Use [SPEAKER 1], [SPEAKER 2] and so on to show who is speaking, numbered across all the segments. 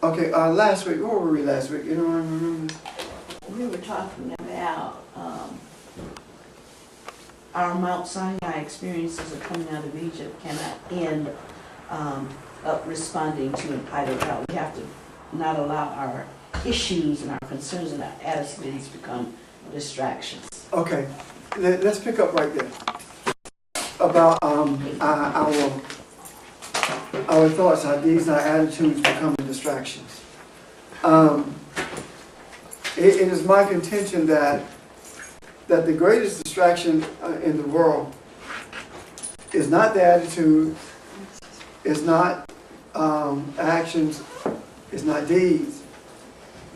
[SPEAKER 1] Okay, last week, what were we last week? You know what I remember?
[SPEAKER 2] We were talking about our Mount Sinai experiences of coming out of Egypt cannot end up responding to an idle God. We have to not allow our issues and our concerns and our attitudes become distractions.
[SPEAKER 1] Okay, let's pick up right there about our thoughts, our deeds, and our attitudes becoming distractions. It is my contention that the greatest distraction in the world is not the attitude, is not actions, is not deeds.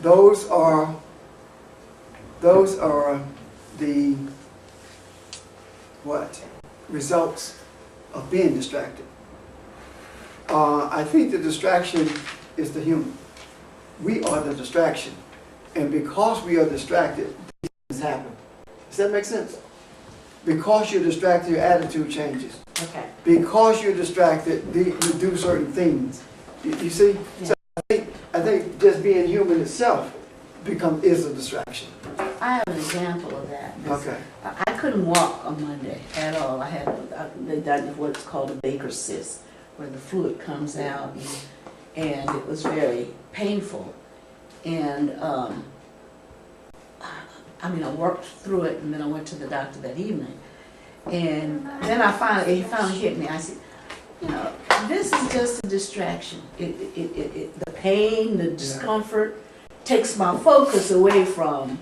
[SPEAKER 1] Those are the results of being distracted. I think the distraction is the human. We are the distraction. And because we are distracted, these things happen. Does that make sense? Because you're distracted, your attitude changes.
[SPEAKER 2] Okay.
[SPEAKER 1] Because you're distracted, you do certain things. You see? Yeah. So I think just being human itself is a distraction.
[SPEAKER 2] I have an example of that.
[SPEAKER 1] Okay.
[SPEAKER 2] I couldn't walk on Monday at all. I had they done what's called a Baker's cyst, where the fluid comes out, and it was very painful. And I worked through it, and then I went to the doctor that evening. And then he finally hit me. I said, this is just a distraction. The pain, the discomfort takes my focus away from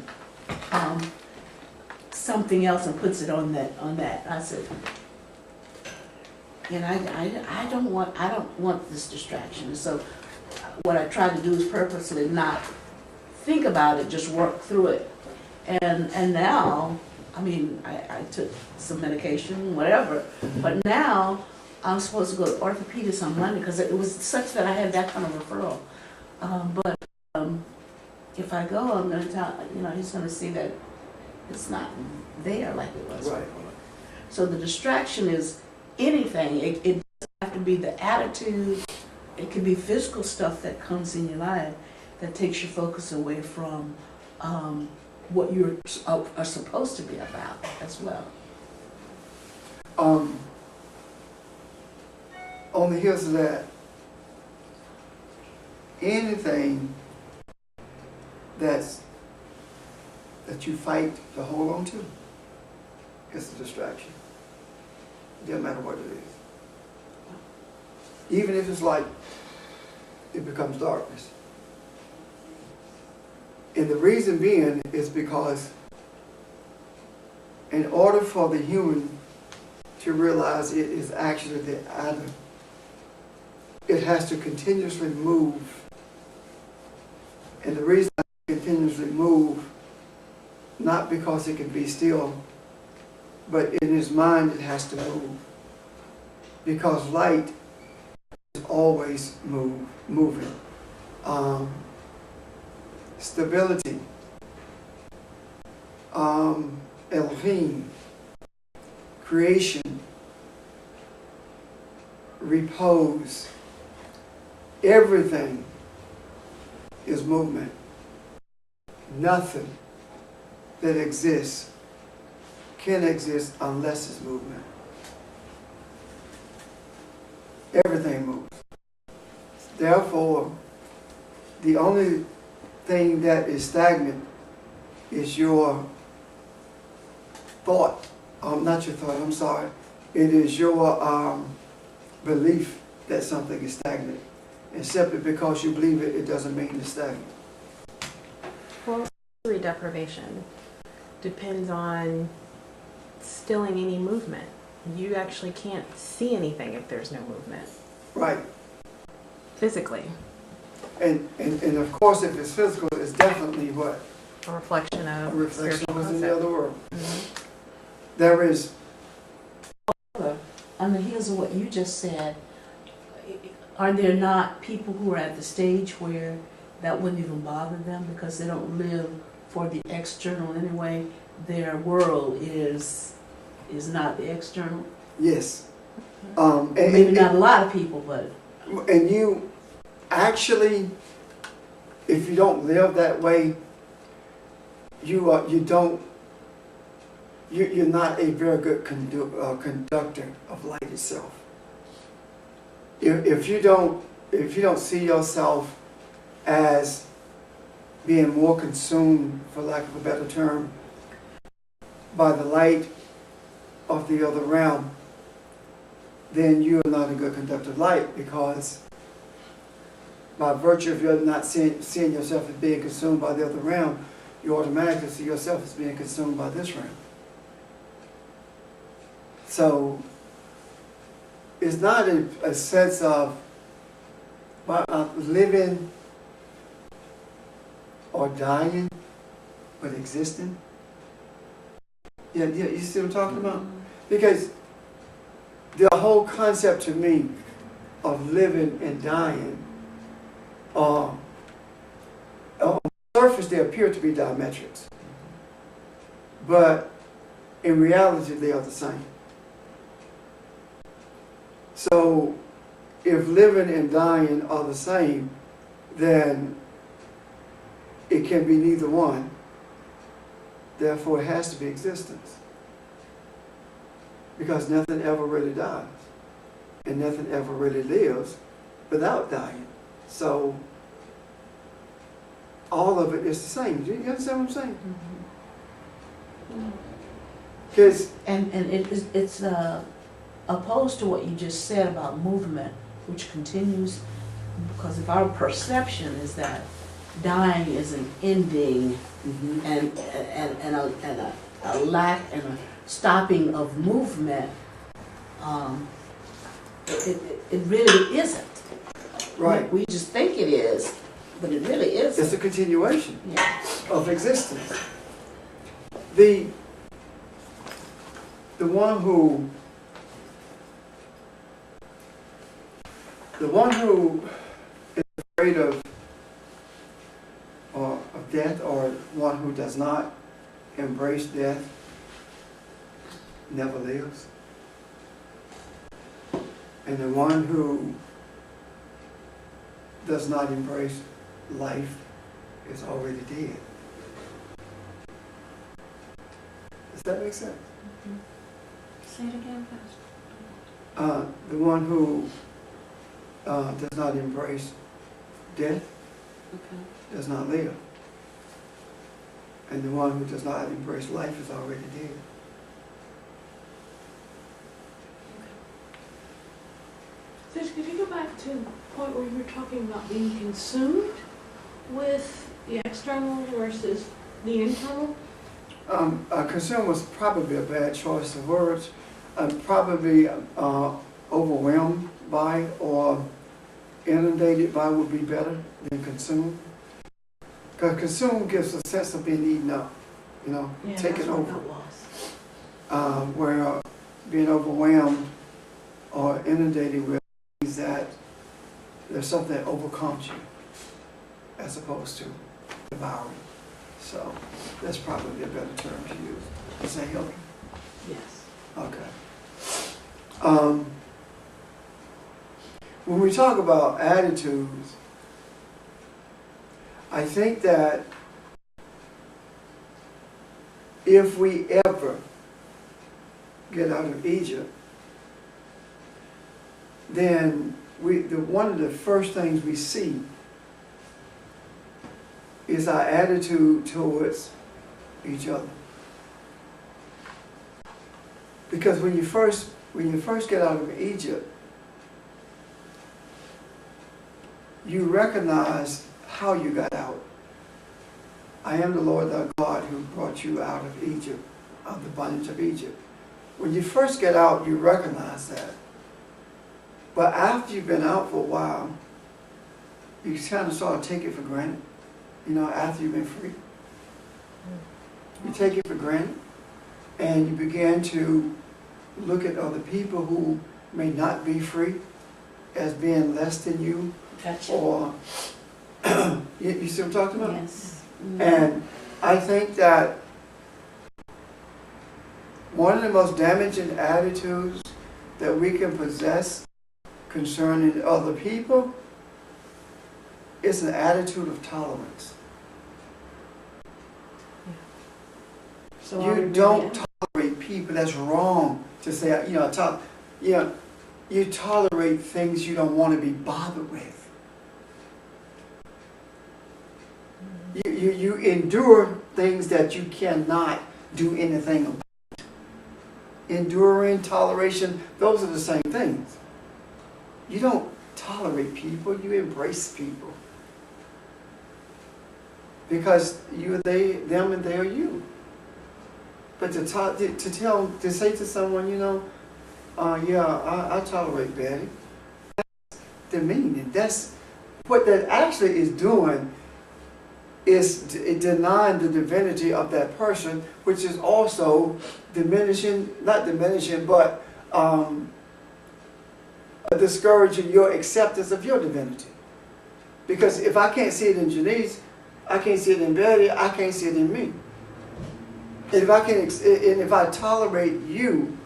[SPEAKER 2] something else and puts it on that. I said, and I don't want this distraction. So what I try to do is purposely not think about it, just work through it. And now, I took some medication, whatever, but now I'm supposed to go to orthopedist on Monday because it was such that I had that kind of referral. But if I go, I'm going to tell, he's going to see that it's not there like it was before. So the distraction is anything. It doesn't have to be the attitude. It can be physical stuff that comes in your life that takes your focus away from what you are supposed to be about as well.
[SPEAKER 1] On the heels of that, anything that you fight to hold on to is a distraction. It doesn't matter what it is. Even if it's light, it becomes darkness. And the reason being is because in order for the human to realize it is actually the atom, it has to continuously move. And the reason it continuously move, not because it can be still, but in his mind it has to move. Because light is always moving. Stability, Elohim, creation, repose, everything is movement. Nothing that exists can exist unless it's movement. Everything moves. Therefore, the only thing that is stagnant is your thought. Not your thought, I'm sorry. It is your belief that something is stagnant. And simply because you believe it, it doesn't mean it's stagnant.
[SPEAKER 3] Well, sensory deprivation depends on stilling any movement. You actually can't see anything if there's no movement.
[SPEAKER 1] Right.
[SPEAKER 3] Physically.
[SPEAKER 1] And of course, if it's physical, it's definitely what?
[SPEAKER 3] A reflection of
[SPEAKER 1] A reflection
[SPEAKER 3] spiritual
[SPEAKER 1] was in
[SPEAKER 3] concept.
[SPEAKER 1] the other world.
[SPEAKER 3] Mm-hmm.
[SPEAKER 1] There is.
[SPEAKER 2] On the heels of what you just said, are there not people who are at the stage where that wouldn't even bother them because they don't live for the external anyway? Their world is not the external?
[SPEAKER 1] Yes.
[SPEAKER 2] Maybe not a lot of people, but...
[SPEAKER 1] And you actually, if you don't live that way, you're not a very good conductor of light itself. If you don't see yourself as being more consumed, for lack of a better term, by the light of the other realm, then you are not a good conductor of light, because by virtue of you not seeing yourself as being consumed by the other realm, you automatically see yourself as being consumed by this realm. So it's not a sense of living or dying, but existing. Yeah, you see what I'm talking about? Because the whole concept to me of living and dying, on the surface they appear to be diametrics, but in reality they are the same. So if living and dying are the same, then it can be neither one. Therefore, it has to be existence. Because nothing ever really dies. And nothing ever really lives without dying. So, all of it is the same. Do you understand what I'm saying? Because
[SPEAKER 2] And it's opposed to what you just said about movement, which continues, because if our perception is that dying is an ending and a lack and a stopping of movement, it really isn't.
[SPEAKER 1] right,
[SPEAKER 2] We just think it is, but it really isn't.
[SPEAKER 1] it's a continuation
[SPEAKER 2] Yeah.
[SPEAKER 1] of existence. The one who is afraid of death, or one who does not embrace death, never lives. And the one who does not embrace life is already dead. Does that make sense?
[SPEAKER 2] Say it again, Pastor.
[SPEAKER 1] The one who does not embrace death
[SPEAKER 2] Okay.
[SPEAKER 1] does not live. And the one who does not embrace life is already dead.
[SPEAKER 4] Fish, could you go back to the point where you were talking about being consumed with the external versus the internal?
[SPEAKER 1] Consume was probably a bad choice of words. Probably overwhelmed by or inundated by would be better than consumed. Because consume gives a sense of being eaten up, taken over. Where being overwhelmed or inundated with means that there's something that overcomes you as opposed to devouring. So that's probably a better term to use. Does that help you?
[SPEAKER 2] Yes.
[SPEAKER 1] Okay. When we talk about attitudes, I think that if we ever get out of Egypt, then one of the first things we see is our attitude towards each other. Because when you first get out of Egypt, you recognize how you got out. I am the Lord thy God who brought you out of Egypt, out of the bondage of Egypt. When you first get out, you recognize that. But after you've been out for a while, you kind of sort of take it for granted. After you've been free. You take it for granted, and you begin to look at other people who may not be free as being less than you.
[SPEAKER 2] Gotcha.
[SPEAKER 1] Or, you see what I'm talking about?
[SPEAKER 2] Yes.
[SPEAKER 1] And I think that one of the most damaging attitudes that we can possess concerning other people It's an attitude of tolerance.
[SPEAKER 2] So are we
[SPEAKER 1] You
[SPEAKER 2] really
[SPEAKER 1] don't
[SPEAKER 2] out?
[SPEAKER 1] tolerate people. That's wrong to say. You tolerate things you don't want to be bothered with. You endure things that you cannot do anything about. Enduring, toleration, those are the same things. You don't tolerate people, you embrace people. Because you're them and they are you. But to say to someone, I tolerate Betty, that's demeaning. That's what that actually is doing, is denying the divinity of that person, which is also but discouraging your acceptance of your divinity. Because if I can't see it in Janice, I can't see it in Betty, I can't see it in me. And if I tolerate you,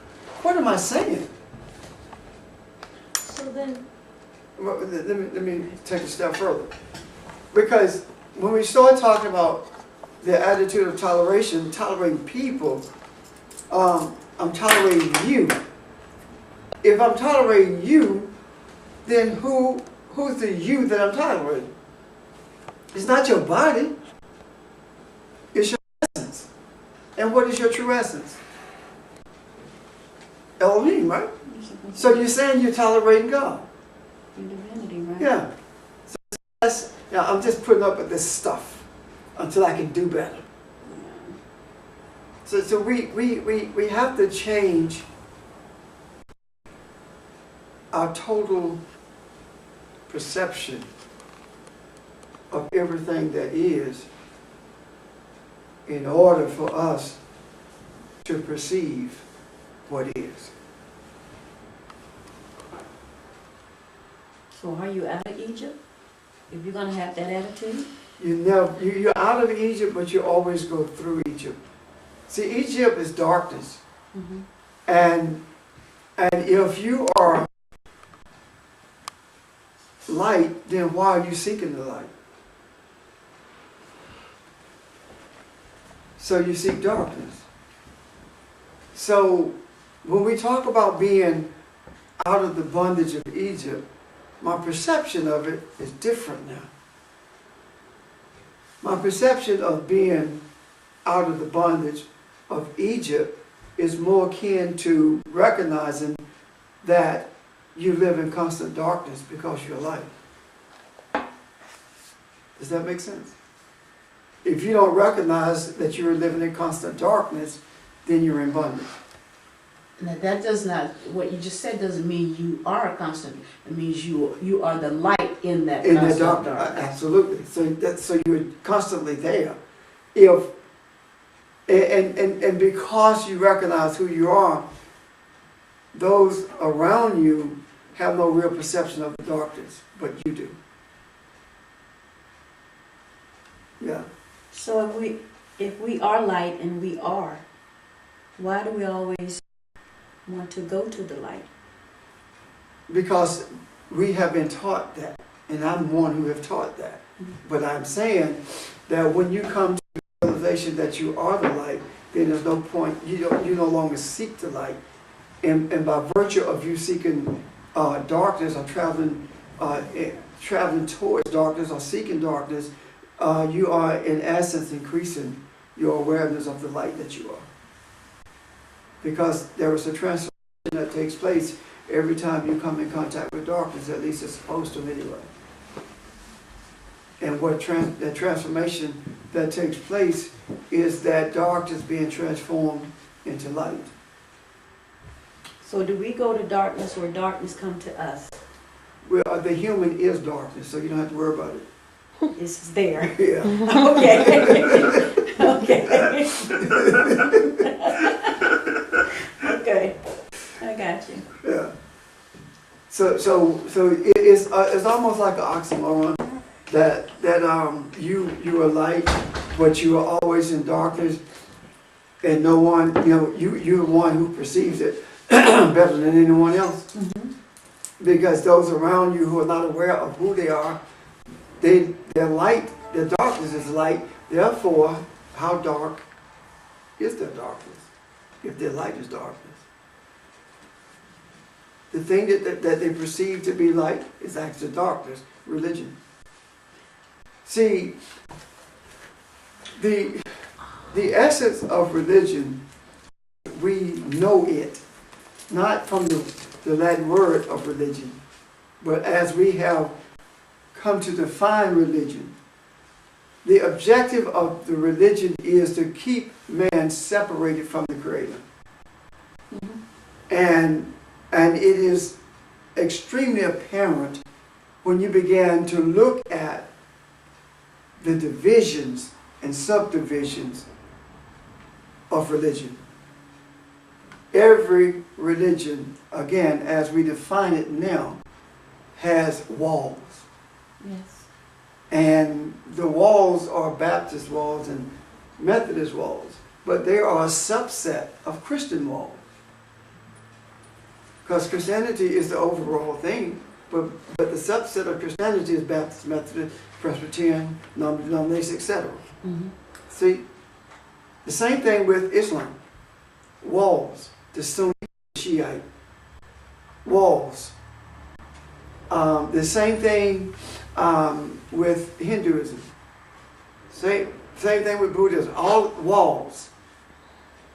[SPEAKER 1] what am I saying?
[SPEAKER 4] So then,
[SPEAKER 1] Well, let me take a step further. Because when we start talking about the attitude of toleration, tolerating people, I'm tolerating you. If I'm tolerating you, then who's the you that I'm tolerating? It's not your body. It's your essence. And what is your true essence? Elohim, right? So you're saying you're tolerating God.
[SPEAKER 2] Your divinity, right?
[SPEAKER 1] Yeah. So I'm just putting up with this stuff until I can do better. So we have to change our total perception of everything that is in order for us to perceive what is.
[SPEAKER 2] So are you out of Egypt? If you're gonna have that attitude?
[SPEAKER 1] You're out of Egypt, but you always go through Egypt. See, Egypt is darkness.
[SPEAKER 2] Mm-hmm.
[SPEAKER 1] And if you are light, then why are you seeking the light? So you seek darkness. So when we talk about being out of the bondage of Egypt, my perception of it is different now. My perception of being out of the bondage of Egypt is more akin to recognizing that you live in constant darkness because you're light. Does that make sense? If you don't recognize that you're living in constant darkness, then you're in bondage.
[SPEAKER 2] Now that does not, what you just said doesn't mean you are constant. It means you are the light in that
[SPEAKER 1] In the
[SPEAKER 2] constant
[SPEAKER 1] dark,
[SPEAKER 2] darkness.
[SPEAKER 1] absolutely. So you're constantly there. And because you recognize who you are, those around you have no real perception of the darkness, but you do. Yeah.
[SPEAKER 5] So if we are light and we are, why do we always want to go to the light?
[SPEAKER 1] Because we have been taught that, and I'm one who have taught that. But I'm saying that when you come to the realization that you are the light, then there's no point, you no longer seek the light. And by virtue of you seeking darkness or traveling towards darkness or seeking darkness, you are in essence increasing your awareness of the light that you are. Because there is a transformation that takes place every time you come in contact with darkness, at least it's supposed to anyway. And what that transformation that takes place is that darkness being transformed into light.
[SPEAKER 5] So do we go to darkness or darkness come to us?
[SPEAKER 1] Well, the human is darkness, so you don't have to worry about it.
[SPEAKER 5] It's there.
[SPEAKER 1] Yeah.
[SPEAKER 5] Okay. Okay. Okay. I got you.
[SPEAKER 1] Yeah. So it's almost like an oxymoron that you are light, but you are always in darkness, and no one, you're the one who perceives it better than anyone else.
[SPEAKER 2] Mm-hmm.
[SPEAKER 1] Because those around you who are not aware of who they are Their light, their darkness is light. Therefore, how dark is their darkness if their light is darkness? The thing that they perceive to be light is actually darkness, religion. See, the essence of religion, we know it, not from the Latin word of religion, but as we have come to define religion. The objective of the religion is to keep man separated from the Creator. And it is extremely apparent when you begin to look at the divisions and subdivisions of religion. Every religion, again, as we define it now, has walls.
[SPEAKER 2] Yes.
[SPEAKER 1] And the walls are Baptist walls and Methodist walls, but they are a subset of Christian walls. Because Christianity is the overall thing, but the subset of Christianity is Baptist, Methodist, Presbyterian, non-denomination, etc. See, the same thing with Islam. Walls, the Sunni, Shiite. Walls. The same thing with Hinduism. Same thing with Buddhism. All walls.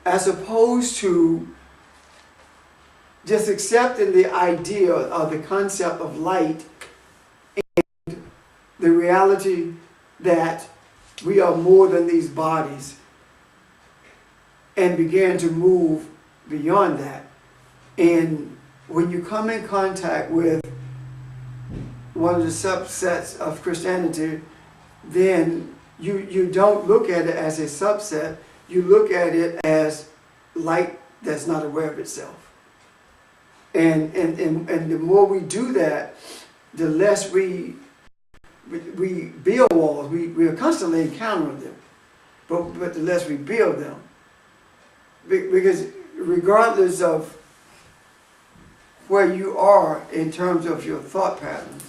[SPEAKER 1] As opposed to just accepting the idea of the concept of light and the reality that we are more than these bodies, and begin to move beyond that. And when you come in contact with one of the subsets of Christianity, then you don't look at it as a subset, you look at it as light that's not aware of itself. And the more we do that, the less we build walls. We are constantly encountering them, but the less we build them. Because regardless of where you are in terms of your thought patterns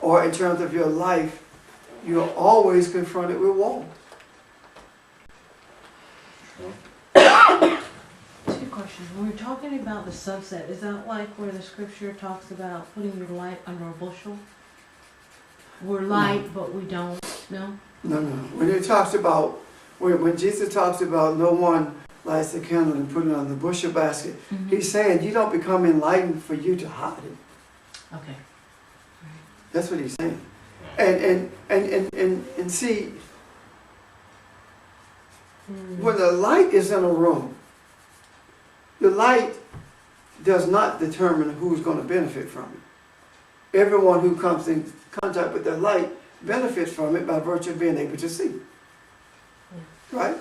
[SPEAKER 1] or in terms of your life, you're always confronted with walls.
[SPEAKER 4] Two questions. When we're talking about the subset, is that like where the scripture talks about putting your light under a bushel? We're light, but we don't. No?
[SPEAKER 1] No. When it talks about, when Jesus talks about no one lights the candle and put it on the bushel basket, he's saying you don't become enlightened for you to hide it.
[SPEAKER 4] Okay.
[SPEAKER 1] That's what he's saying. And see, when the light is in a room, the light does not determine who's going to benefit from it. Everyone who comes in contact with that light benefits from it by virtue of being able to see. Right?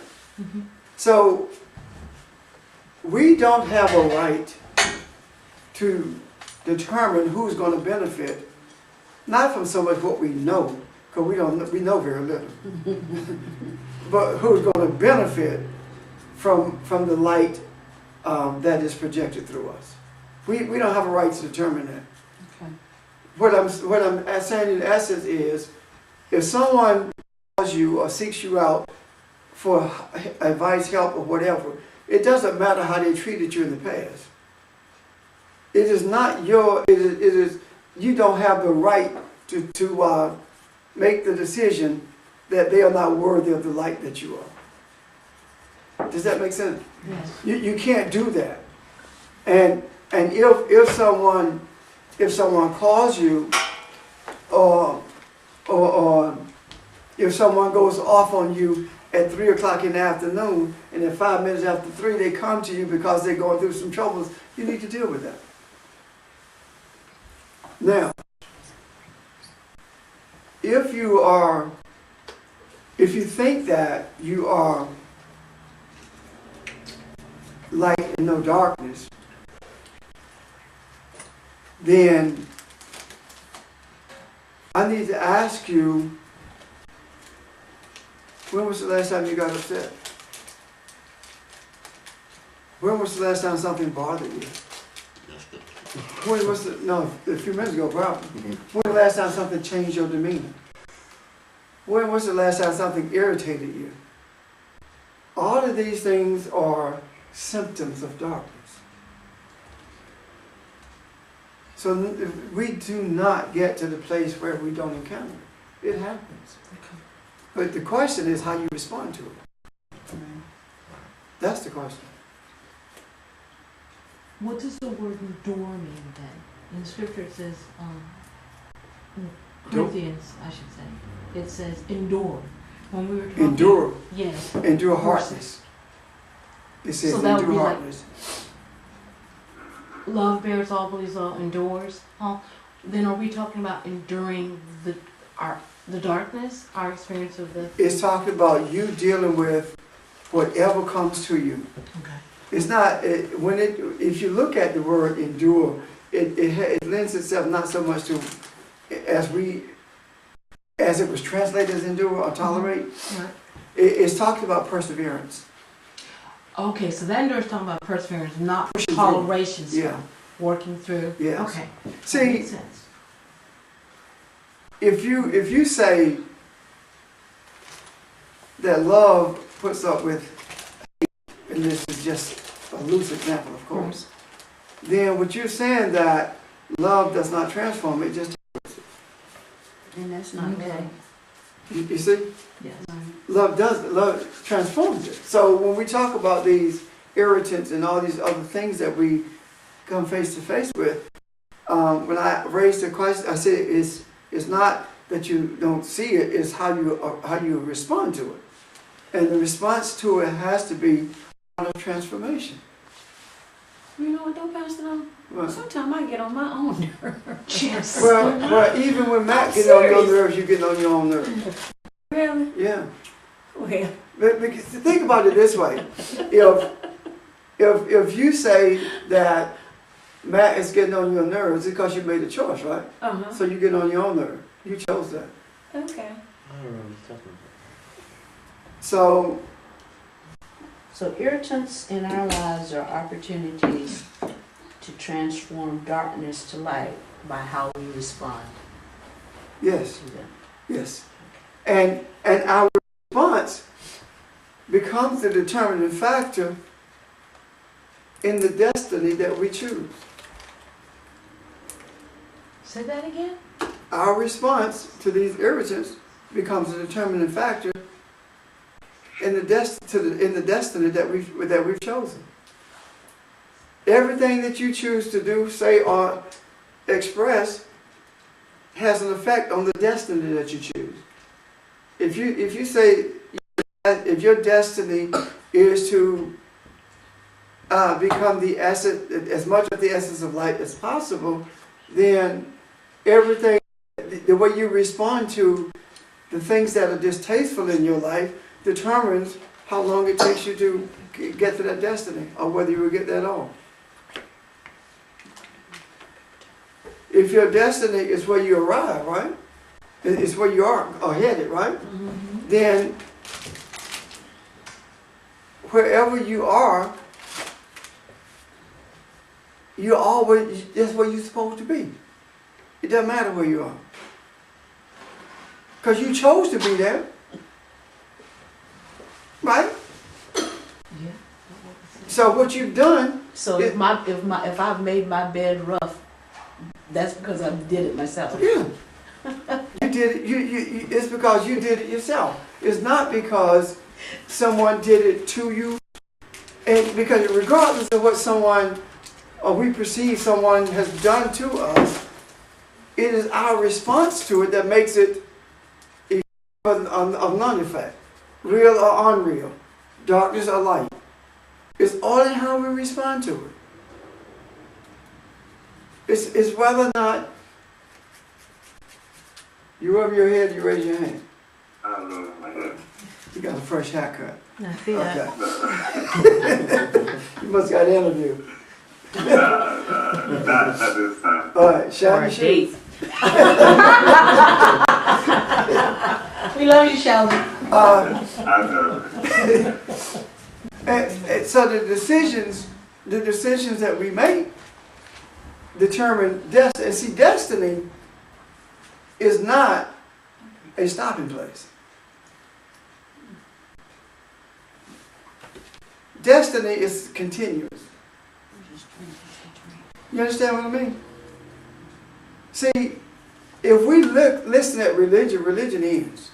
[SPEAKER 1] So, we don't have a right to determine who's going to benefit, not from so much what we know, because we know very little, but who's going to benefit from the light that is projected through us. We don't have a right to determine that.
[SPEAKER 2] Okay.
[SPEAKER 1] What I'm saying in essence is, if someone calls you or seeks you out for advice, help, or whatever, it doesn't matter how they treated you in the past. It is not you don't have the right to make the decision that they are not worthy of the light that you are. Does that make sense?
[SPEAKER 2] Yes.
[SPEAKER 1] You can't do that. And if someone calls you, or if someone goes off on you at 3 o'clock in the afternoon, and then 5 minutes after 3 they come to you because they're going through some troubles, you need to deal with that. Now, if you think that you are light and no darkness, then I need to ask you, when was the last time you got upset? When was the last time something bothered you? A few minutes ago, probably. When was the last time something changed your demeanor? When was the last time something irritated you? All of these things are symptoms of darkness. So we do not get to the place where we don't encounter it. It happens. But the question is how you respond to it. That's the question.
[SPEAKER 4] What does the word endure mean then? In scripture it says, in Corinthians, I should say, it says endure. When we were talking,
[SPEAKER 1] Endure.
[SPEAKER 4] yes.
[SPEAKER 1] Endure hardness. It says
[SPEAKER 4] So that would
[SPEAKER 1] endure
[SPEAKER 4] be like-
[SPEAKER 1] hardness.
[SPEAKER 4] Love bears all, believes all, endures. Huh? Then are we talking about enduring the darkness, our experience of the?
[SPEAKER 1] It's talking about you dealing with whatever comes to you.
[SPEAKER 4] Okay.
[SPEAKER 1] It's not, if you look at the word endure, it lends itself not so much to, as it was translated as endure or tolerate,
[SPEAKER 4] Right.
[SPEAKER 1] it's talking about perseverance.
[SPEAKER 4] Okay, so that endure is talking about perseverance, not
[SPEAKER 1] Pushing through.
[SPEAKER 4] toleration.
[SPEAKER 1] Yeah.
[SPEAKER 4] Stuff. Working through.
[SPEAKER 1] Yes.
[SPEAKER 4] Okay. That
[SPEAKER 1] See,
[SPEAKER 4] makes sense.
[SPEAKER 1] if you say that love puts up with hate, and this is just a loose example, of course, then what you're saying that love does not transform, it just,
[SPEAKER 2] And that's not
[SPEAKER 4] Okay.
[SPEAKER 2] right.
[SPEAKER 1] you see?
[SPEAKER 2] Yes.
[SPEAKER 1] Love transforms it. So when we talk about these irritants and all these other things that we come face to face with, when I raised the question, I said it's not that you don't see it, it's how you respond to it. And the response to it has to be one of transformation.
[SPEAKER 5] You know what though, Pastor?
[SPEAKER 1] Well,
[SPEAKER 5] Sometimes I get on my own nerves.
[SPEAKER 4] Yes.
[SPEAKER 1] well, even when Matt gets on your nerves, you get on your own nerves.
[SPEAKER 5] Really?
[SPEAKER 1] Yeah.
[SPEAKER 5] Well,
[SPEAKER 1] But because, think about it this way: if you say that Matt is getting on your nerves, it's because you made a choice, right?
[SPEAKER 5] uh-huh.
[SPEAKER 1] So you get on your own nerve. You chose that.
[SPEAKER 5] Okay.
[SPEAKER 6] I don't know what you're talking
[SPEAKER 1] So
[SPEAKER 2] So irritants in our lives are opportunities to transform darkness to light by how we respond
[SPEAKER 1] yes,
[SPEAKER 2] to them.
[SPEAKER 1] yes, and our response becomes the determining factor in the destiny that we choose.
[SPEAKER 4] Say that again?
[SPEAKER 1] Our response to these irritants becomes a determining factor in the destiny that we've chosen. Everything that you choose to do, say, or express has an effect on the destiny that you choose. If you say if your destiny is to become the essence, as much of the essence of light as possible, then everything, the way you respond to the things that are distasteful in your life determines how long it takes you to get to that destiny, or whether you will get there at all. If your destiny is where you arrive, right? It's where you are headed, right?
[SPEAKER 2] Mm-hmm.
[SPEAKER 1] Then wherever you are, you're always, that's where you're supposed to be. It doesn't matter where you are. Because you chose to be there. Right?
[SPEAKER 4] Yeah.
[SPEAKER 1] So what you've done,
[SPEAKER 2] So if I've made my bed rough, that's because I did it myself.
[SPEAKER 1] yeah. You did it, you it's because you did it yourself. It's not because someone did it to you. And because regardless of what someone, or we perceive someone has done to us, it is our response to it that makes it of non-effect, real or unreal, darkness or light. It's all in how we respond to it. It's whether or not you rub your head, you raise your hand.
[SPEAKER 7] I don't know my head.
[SPEAKER 1] You got a fresh haircut.
[SPEAKER 3] I see that.
[SPEAKER 1] Okay. You must got an interview.
[SPEAKER 7] Not at this time.
[SPEAKER 1] All right,
[SPEAKER 2] Or
[SPEAKER 1] shine
[SPEAKER 2] a
[SPEAKER 1] your shoes.
[SPEAKER 2] date.
[SPEAKER 4] We love you, Sheldon.
[SPEAKER 7] I know.
[SPEAKER 1] And so the decisions that we make determine destiny. And see, destiny is not a stopping place. destiny is continuous. You understand what I mean? See, if we listen at religion, religion ends.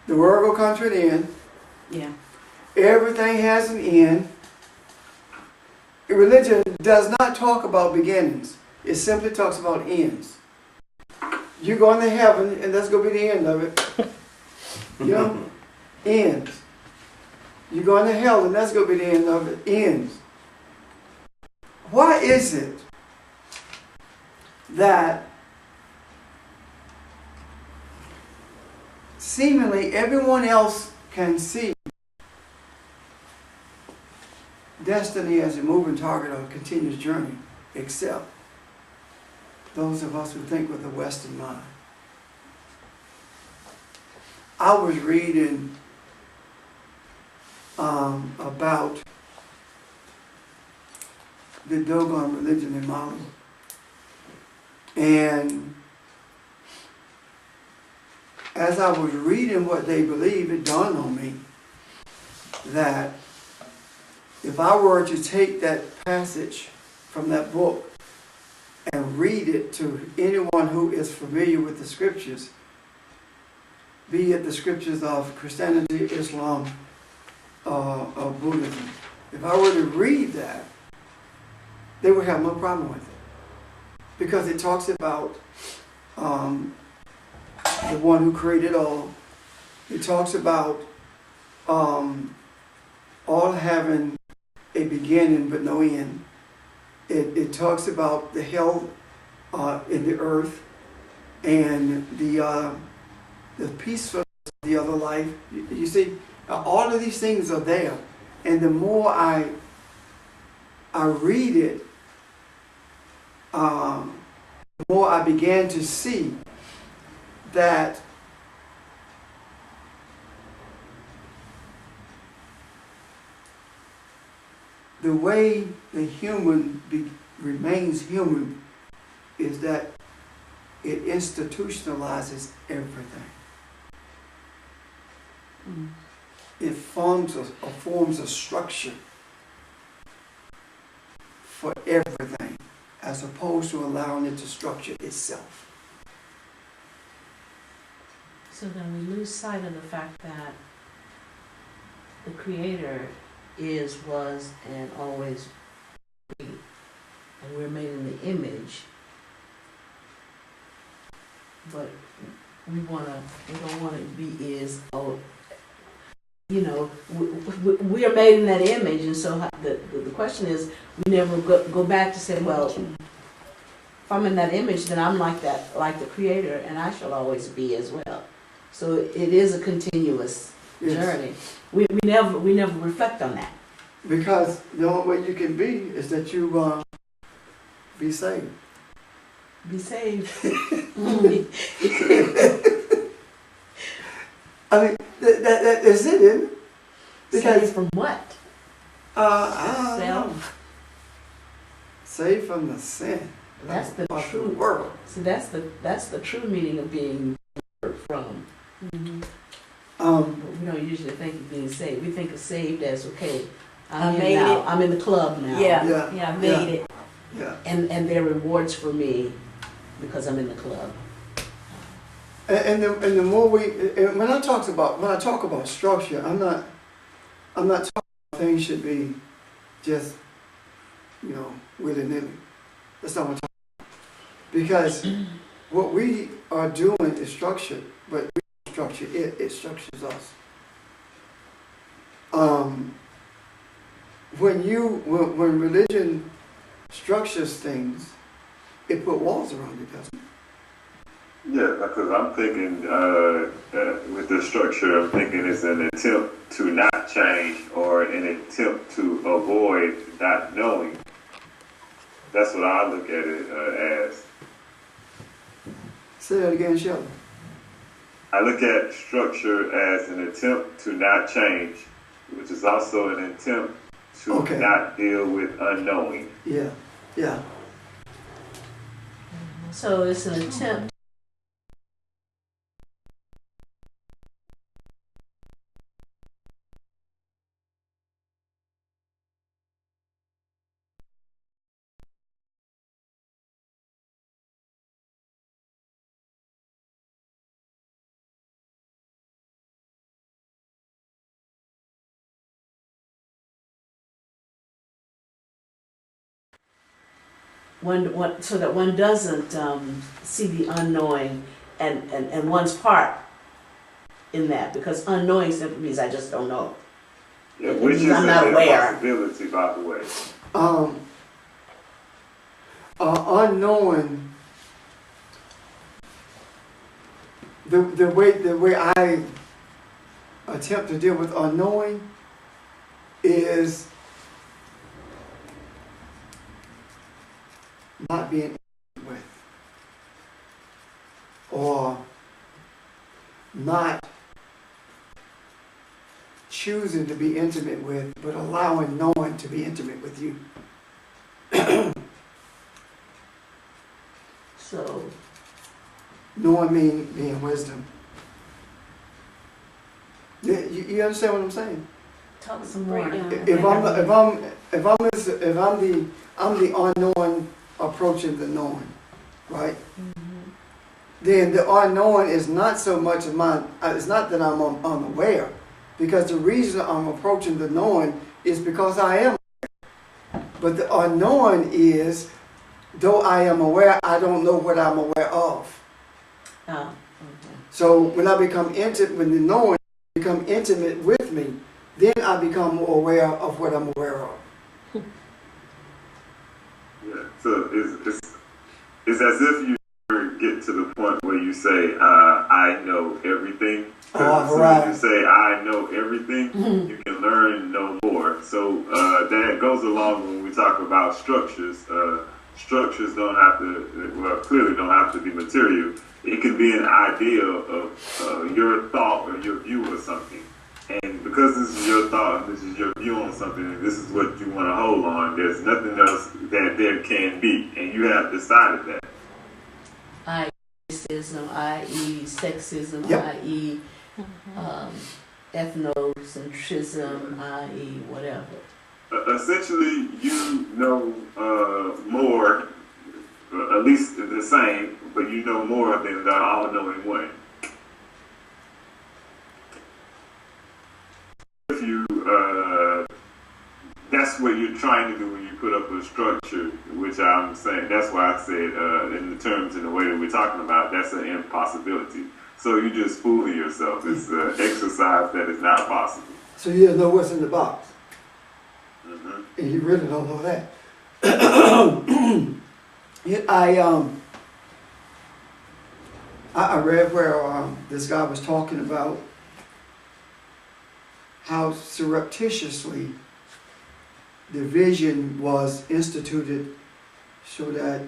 [SPEAKER 1] The world will come to an end.
[SPEAKER 5] Yeah.
[SPEAKER 1] Everything has an end. Religion does not talk about beginnings. It simply talks about ends. You're going to heaven, and that's going to be the end of it. You know? Ends. You're going to hell, and that's going to be the end of it. Ends. Why is it that seemingly everyone else can see destiny as a moving target of a continuous journey, except those of us who think with a Western mind? I was reading about the Dogon religion in Mali. And as I was reading what they believe, it dawned on me that if I were to take that passage from that book and read it to anyone who is familiar with the scriptures, be it the scriptures of Christianity, Islam, or Buddhism, if I were to read that, they would have no problem with it. Because it talks about the one who created all. It talks about all having a beginning but no end. It talks about the hell in the earth and the peacefulness of the other life. You see, all of these things are there. And the more I read it, the more I began to see that the way the human remains human is that it institutionalizes everything.
[SPEAKER 2] Mm.
[SPEAKER 1] It forms a structure for everything, as opposed to allowing it to structure itself.
[SPEAKER 2] So then we lose sight of the fact that the Creator is, was, and always will be, and we're made in the image. But we don't want to be is, oh, you know, we are made in that image, and so the question is, we never go back to say, well, if I'm in that image, then I'm like that, like the Creator, and I shall always be as well. So it is a continuous journey. We never reflect on that.
[SPEAKER 1] Because the only way you can be is that you be saved.
[SPEAKER 2] Be saved.
[SPEAKER 1] I mean, that is it, isn't it?
[SPEAKER 2] Saved from what?
[SPEAKER 1] I don't know.
[SPEAKER 2] Self.
[SPEAKER 1] Saved from the sin.
[SPEAKER 2] That's the
[SPEAKER 1] of
[SPEAKER 2] true
[SPEAKER 1] the world.
[SPEAKER 2] So that's the true meaning of being delivered from. But we don't usually think of being saved. We think of saved as, okay,
[SPEAKER 5] I
[SPEAKER 2] I'm
[SPEAKER 5] made
[SPEAKER 2] in now.
[SPEAKER 5] it.
[SPEAKER 2] I'm in the club now.
[SPEAKER 5] Yeah, I made it.
[SPEAKER 1] Yeah.
[SPEAKER 2] And there are rewards for me because I'm in the club.
[SPEAKER 1] And the more when I talk about structure, I'm not talking about things should be just, willy-nilly. That's not what I'm talking about. Because what we are doing is structured, but we don't structure it, it structures us. When religion structures things, it put walls around it, doesn't it?
[SPEAKER 7] Yeah, because I'm thinking with the structure, I'm thinking it's an attempt to not change or an attempt to avoid not knowing. That's what I look at it as.
[SPEAKER 1] Say that again, Sheldon.
[SPEAKER 7] I look at structure as an attempt to not change, which is also an attempt to not deal with unknowing.
[SPEAKER 1] Yeah.
[SPEAKER 2] So it's an attempt so that one doesn't see the unknowing and one's part in that, because unknowing simply means I just don't know.
[SPEAKER 7] Yeah, which is
[SPEAKER 2] I'm not
[SPEAKER 7] an
[SPEAKER 2] aware.
[SPEAKER 7] impossibility, by the way.
[SPEAKER 1] Unknowing, the way I attempt to deal with unknowing is not being intimate with, or not choosing to be intimate with, but allowing knowing to be intimate with you.
[SPEAKER 2] So,
[SPEAKER 1] Knowing being wisdom. You understand what I'm saying?
[SPEAKER 2] talk some more.
[SPEAKER 5] Break down.
[SPEAKER 1] If I'm the unknown approaching the knowing, right? Then the unknown is not so much of mine. It's not that I'm unaware, because the reason I'm approaching the knowing is because I am aware. But the unknown is, though I am aware, I don't know what I'm aware of.
[SPEAKER 2] Oh, okay.
[SPEAKER 1] So when I become intimate, when the knowing become intimate with me, then I become more aware of what I'm aware of.
[SPEAKER 7] Yeah. So it's as if you get to the point where you say, I know everything. As soon as you say, I know everything, you can learn no more. So that goes along when we talk about structures. Structures don't have to, well, clearly don't have to be material. It can be an idea of your thought or your view of something. And because this is your thought, this is your view on something, and this is what you want to hold on, there's nothing else that there can be. And you have decided that.
[SPEAKER 2] I.e. racism, i.e. sexism,
[SPEAKER 1] Yep.
[SPEAKER 2] i.e. Ethnocentrism, i.e. whatever.
[SPEAKER 7] Essentially, you know more, at least the same, but you know more than the all-knowing one. If you, that's what you're trying to do when you put up a structure, which I'm saying, that's why I said in the terms and the way that we're talking about, that's an impossibility. So you're just fooling yourself. It's an exercise that is not possible.
[SPEAKER 1] So you don't know what's in the box.
[SPEAKER 7] Mm-hmm.
[SPEAKER 1] And you really don't know that. I read where this guy was talking about how surreptitiously division was instituted so that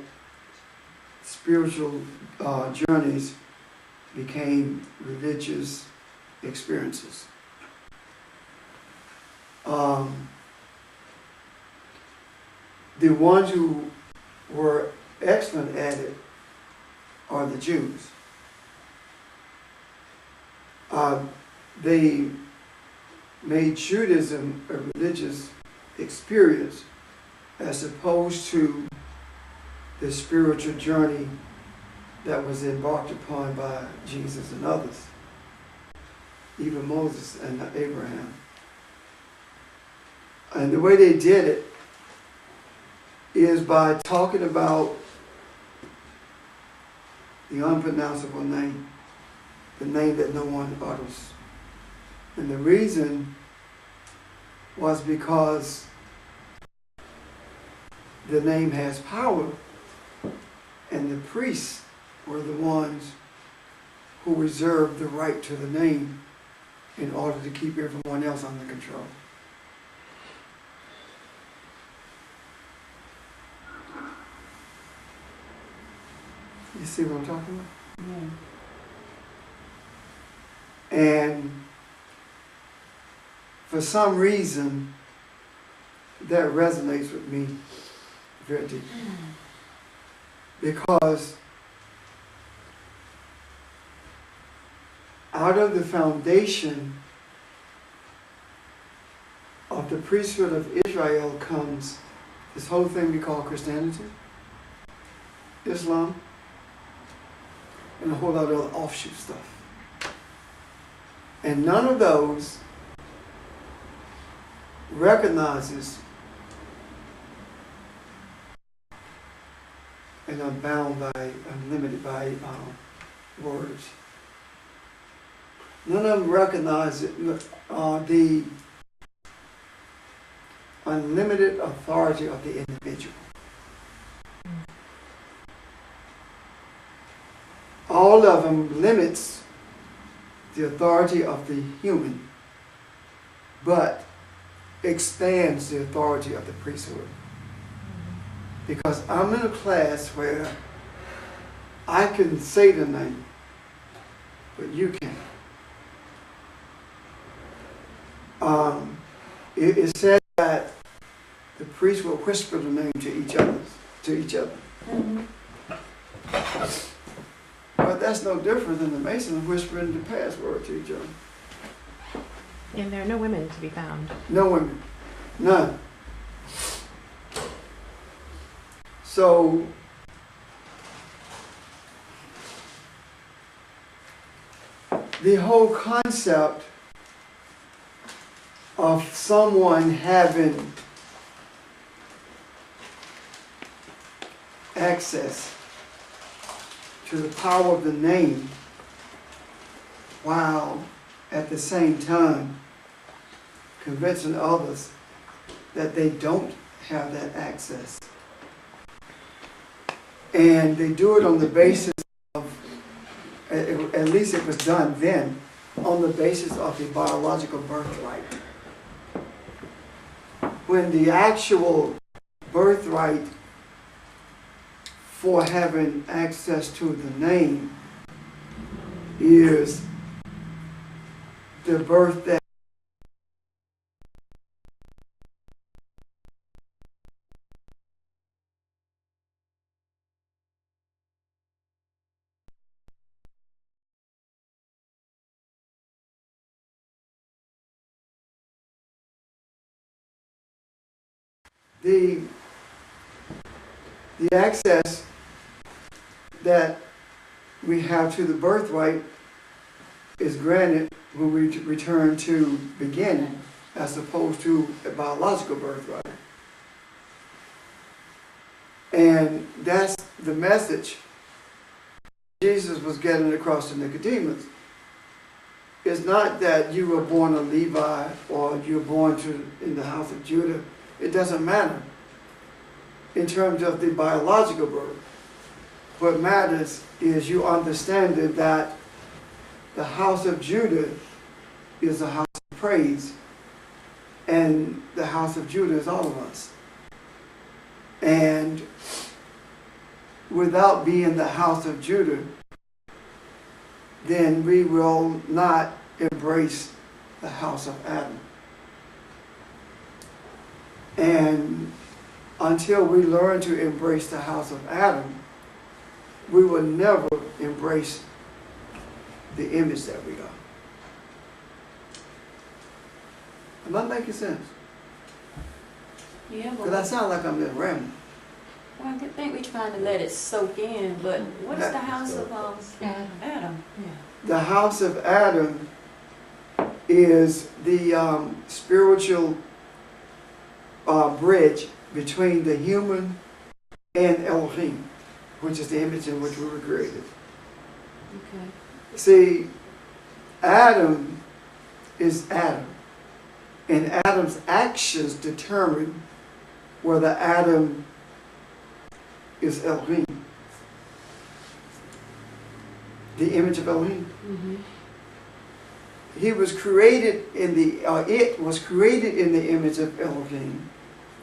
[SPEAKER 1] spiritual journeys became religious experiences. The ones who were excellent at it are the Jews. They made Judaism a religious experience as opposed to the spiritual journey that was embarked upon by Jesus and others, even Moses and Abraham. And the way they did it is by talking about the unpronounceable name, the name that no one utters. And the reason was because the name has power, and the priests were the ones who reserved the right to the name in order to keep everyone else under control. You see what I'm talking about?
[SPEAKER 2] Yeah.
[SPEAKER 1] And for some reason, that resonates with me very deeply. Because out of the foundation of the priesthood of Israel comes this whole thing we call Christianity, Islam, and a whole lot of other offshoot stuff. And none of those recognizes and I'm bound by, I'm limited by words. None of them recognize the unlimited authority of the individual. All of them limits the authority of the human, but expands the authority of the priesthood. Because I'm in a class where I can say the name, but you can't. It said that the priests will whisper the name to each other.
[SPEAKER 5] Mm-hmm.
[SPEAKER 1] But that's no different than the Masons whispering the password to each other.
[SPEAKER 3] And there are no women to be found.
[SPEAKER 1] No women. None. So, the whole concept of someone having access to the power of the name while at the same time convincing others that they don't have that access. And they do it on the basis of, at least it was done then, on the basis of the biological birthright. When the actual birthright for having access to the name is the birth that the access that we have to the birthright is granted when we return to beginning, as opposed to a biological birthright. And that's the message Jesus was getting across to Nicodemus. It's not that you were born a Levi or you were born in the house of Judah. It doesn't matter in terms of the biological birth. What matters is you understanding that the house of Judah is a house of praise, and the house of Judah is all of us. And without being the house of Judah, then we will not embrace the house of Adam. And until we learn to embrace the house of Adam, we will never embrace the image that we are. Am I making sense?
[SPEAKER 5] Yeah,
[SPEAKER 1] Because I sound like I'm just rambling.
[SPEAKER 5] well, I think we're trying to let it soak in, but what is the house of Adam?
[SPEAKER 1] The house of Adam is the spiritual bridge between the human and Elohim, which is the image in which we were created.
[SPEAKER 5] Okay.
[SPEAKER 1] See, Adam is Adam, and Adam's actions determine whether Adam is Elohim, the image of Elohim.
[SPEAKER 5] Mm-hmm.
[SPEAKER 1] He was created in it was created in the image of Elohim,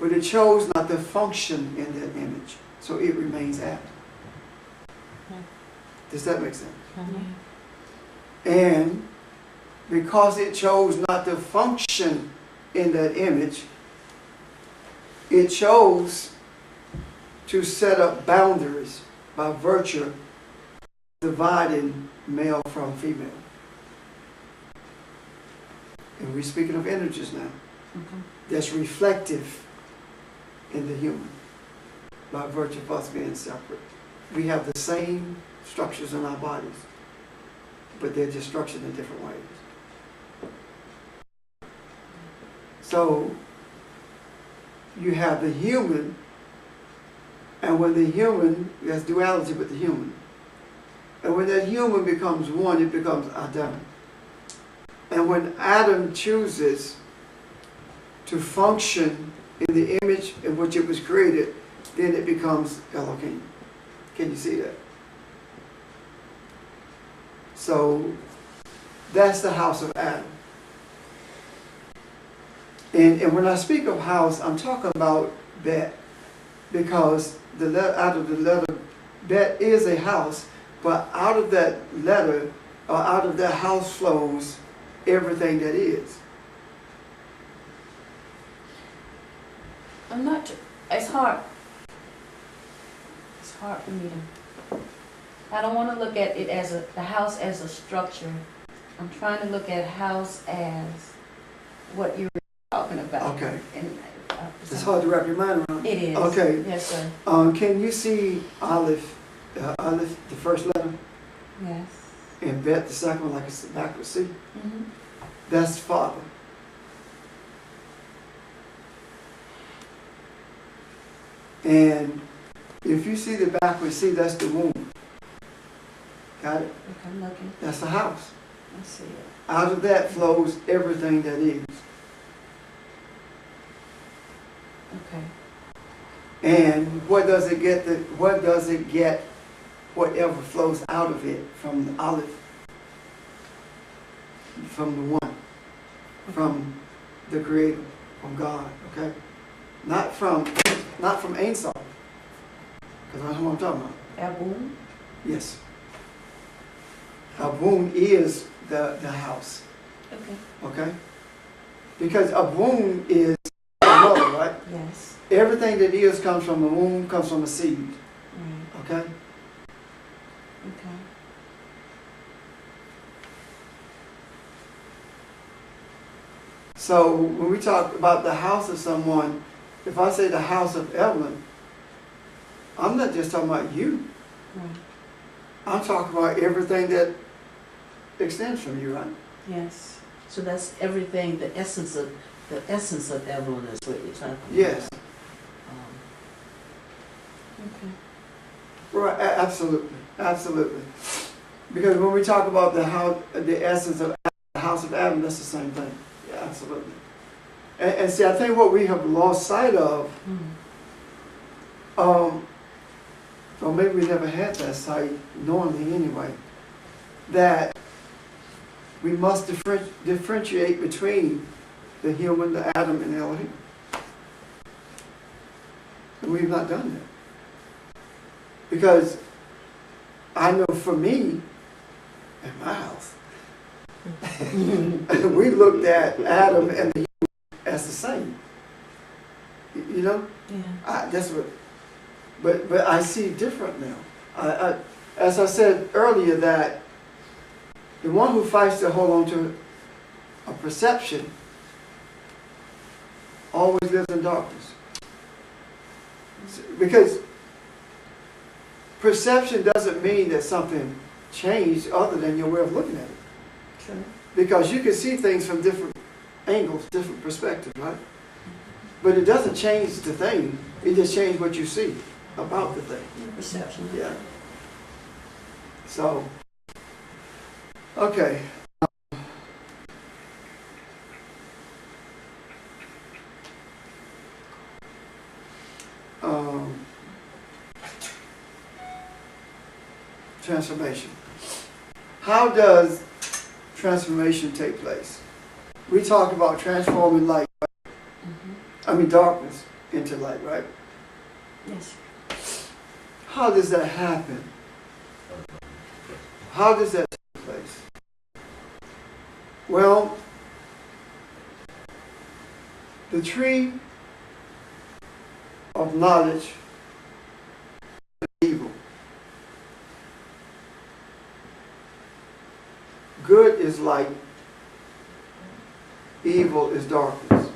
[SPEAKER 1] but it chose not to function in that image, so it remains Adam. Does that make sense? And because it chose not to function in that image, it chose to set up boundaries by virtue of dividing male from female. And we're speaking of energies now. That's reflective in the human by virtue of us being separate. We have the same structures in our bodies, but they're just structured in different ways. So you have the human And when the human, there's duality with the human. And when that human becomes one, it becomes Adam. And when Adam chooses to function in the image in which it was created, then it becomes Elohim. Can you see that? So that's the house of Adam. And when I speak of house, I'm talking about Bet, because out of the letter Bet is a house, but out of that letter, or out of that house flows everything that is.
[SPEAKER 5] I'm not, it's hard. It's hard for me to, I don't want to look at it as the house as a structure. I'm trying to look at house as what you're talking about.
[SPEAKER 1] Okay.
[SPEAKER 5] And,
[SPEAKER 1] It's hard to wrap your mind around.
[SPEAKER 5] It is.
[SPEAKER 1] Okay.
[SPEAKER 5] Yes, sir.
[SPEAKER 1] Can you see Aleph, Aleph, the first letter,
[SPEAKER 5] Yes.
[SPEAKER 1] and Bet, the second one, like it's backwards C?
[SPEAKER 5] Mm-hmm.
[SPEAKER 1] That's Father. And if you see the backwards C, that's the womb. Got it?
[SPEAKER 5] Okay, I'm looking.
[SPEAKER 1] That's the house.
[SPEAKER 5] I see it.
[SPEAKER 1] Out of that flows everything that is.
[SPEAKER 5] Okay.
[SPEAKER 1] And what does it get? What does it get? Whatever flows out of it from the Aleph, from the one, from the Creator, from God. Okay, not from Ein Sof, because that's what I'm talking about.
[SPEAKER 5] Abum?
[SPEAKER 1] Yes, Abun is the house.
[SPEAKER 5] Okay.
[SPEAKER 1] Okay, because Abun is the mother, right?
[SPEAKER 5] Yes.
[SPEAKER 1] Everything that is comes from a womb, comes from a seed.
[SPEAKER 5] Right.
[SPEAKER 1] Okay.
[SPEAKER 5] Okay.
[SPEAKER 1] So when we talk about the house of someone, if I say the house of Evelyn, I'm not just talking about you.
[SPEAKER 5] Right.
[SPEAKER 1] I'm talking about everything that extends from you, right?
[SPEAKER 5] Yes.
[SPEAKER 2] So that's everything, the essence of Evelyn is what you're talking about.
[SPEAKER 1] Yes.
[SPEAKER 5] Okay.
[SPEAKER 1] Right. Absolutely. Absolutely. Because when we talk about the house, the essence of the house of Adam, that's the same thing. Yeah, absolutely. And see, I think what we have lost sight of, or maybe we never had that sight knowingly anyway, that we must differentiate between the human, the Adam, and Elohim. And we've not done that. Because I know for me, in my house, we looked at Adam and the human as the same. You know?
[SPEAKER 5] Yeah.
[SPEAKER 1] That's what. But I see different now. As I said earlier, that the one who fights to hold on to a perception always lives in darkness. Because perception doesn't mean that something changed other than your way of looking at it.
[SPEAKER 5] True.
[SPEAKER 1] Because you can see things from different angles, different perspectives, right? But it doesn't change the thing. It just changes what you see about the thing.
[SPEAKER 5] Perception.
[SPEAKER 1] Yeah. So, okay. Transformation. How does transformation take place? We talk about transforming light, darkness into light, right?
[SPEAKER 5] Yes.
[SPEAKER 1] How does that happen? How does that take place? Well, the tree of knowledge is evil. Good is light. Evil is darkness.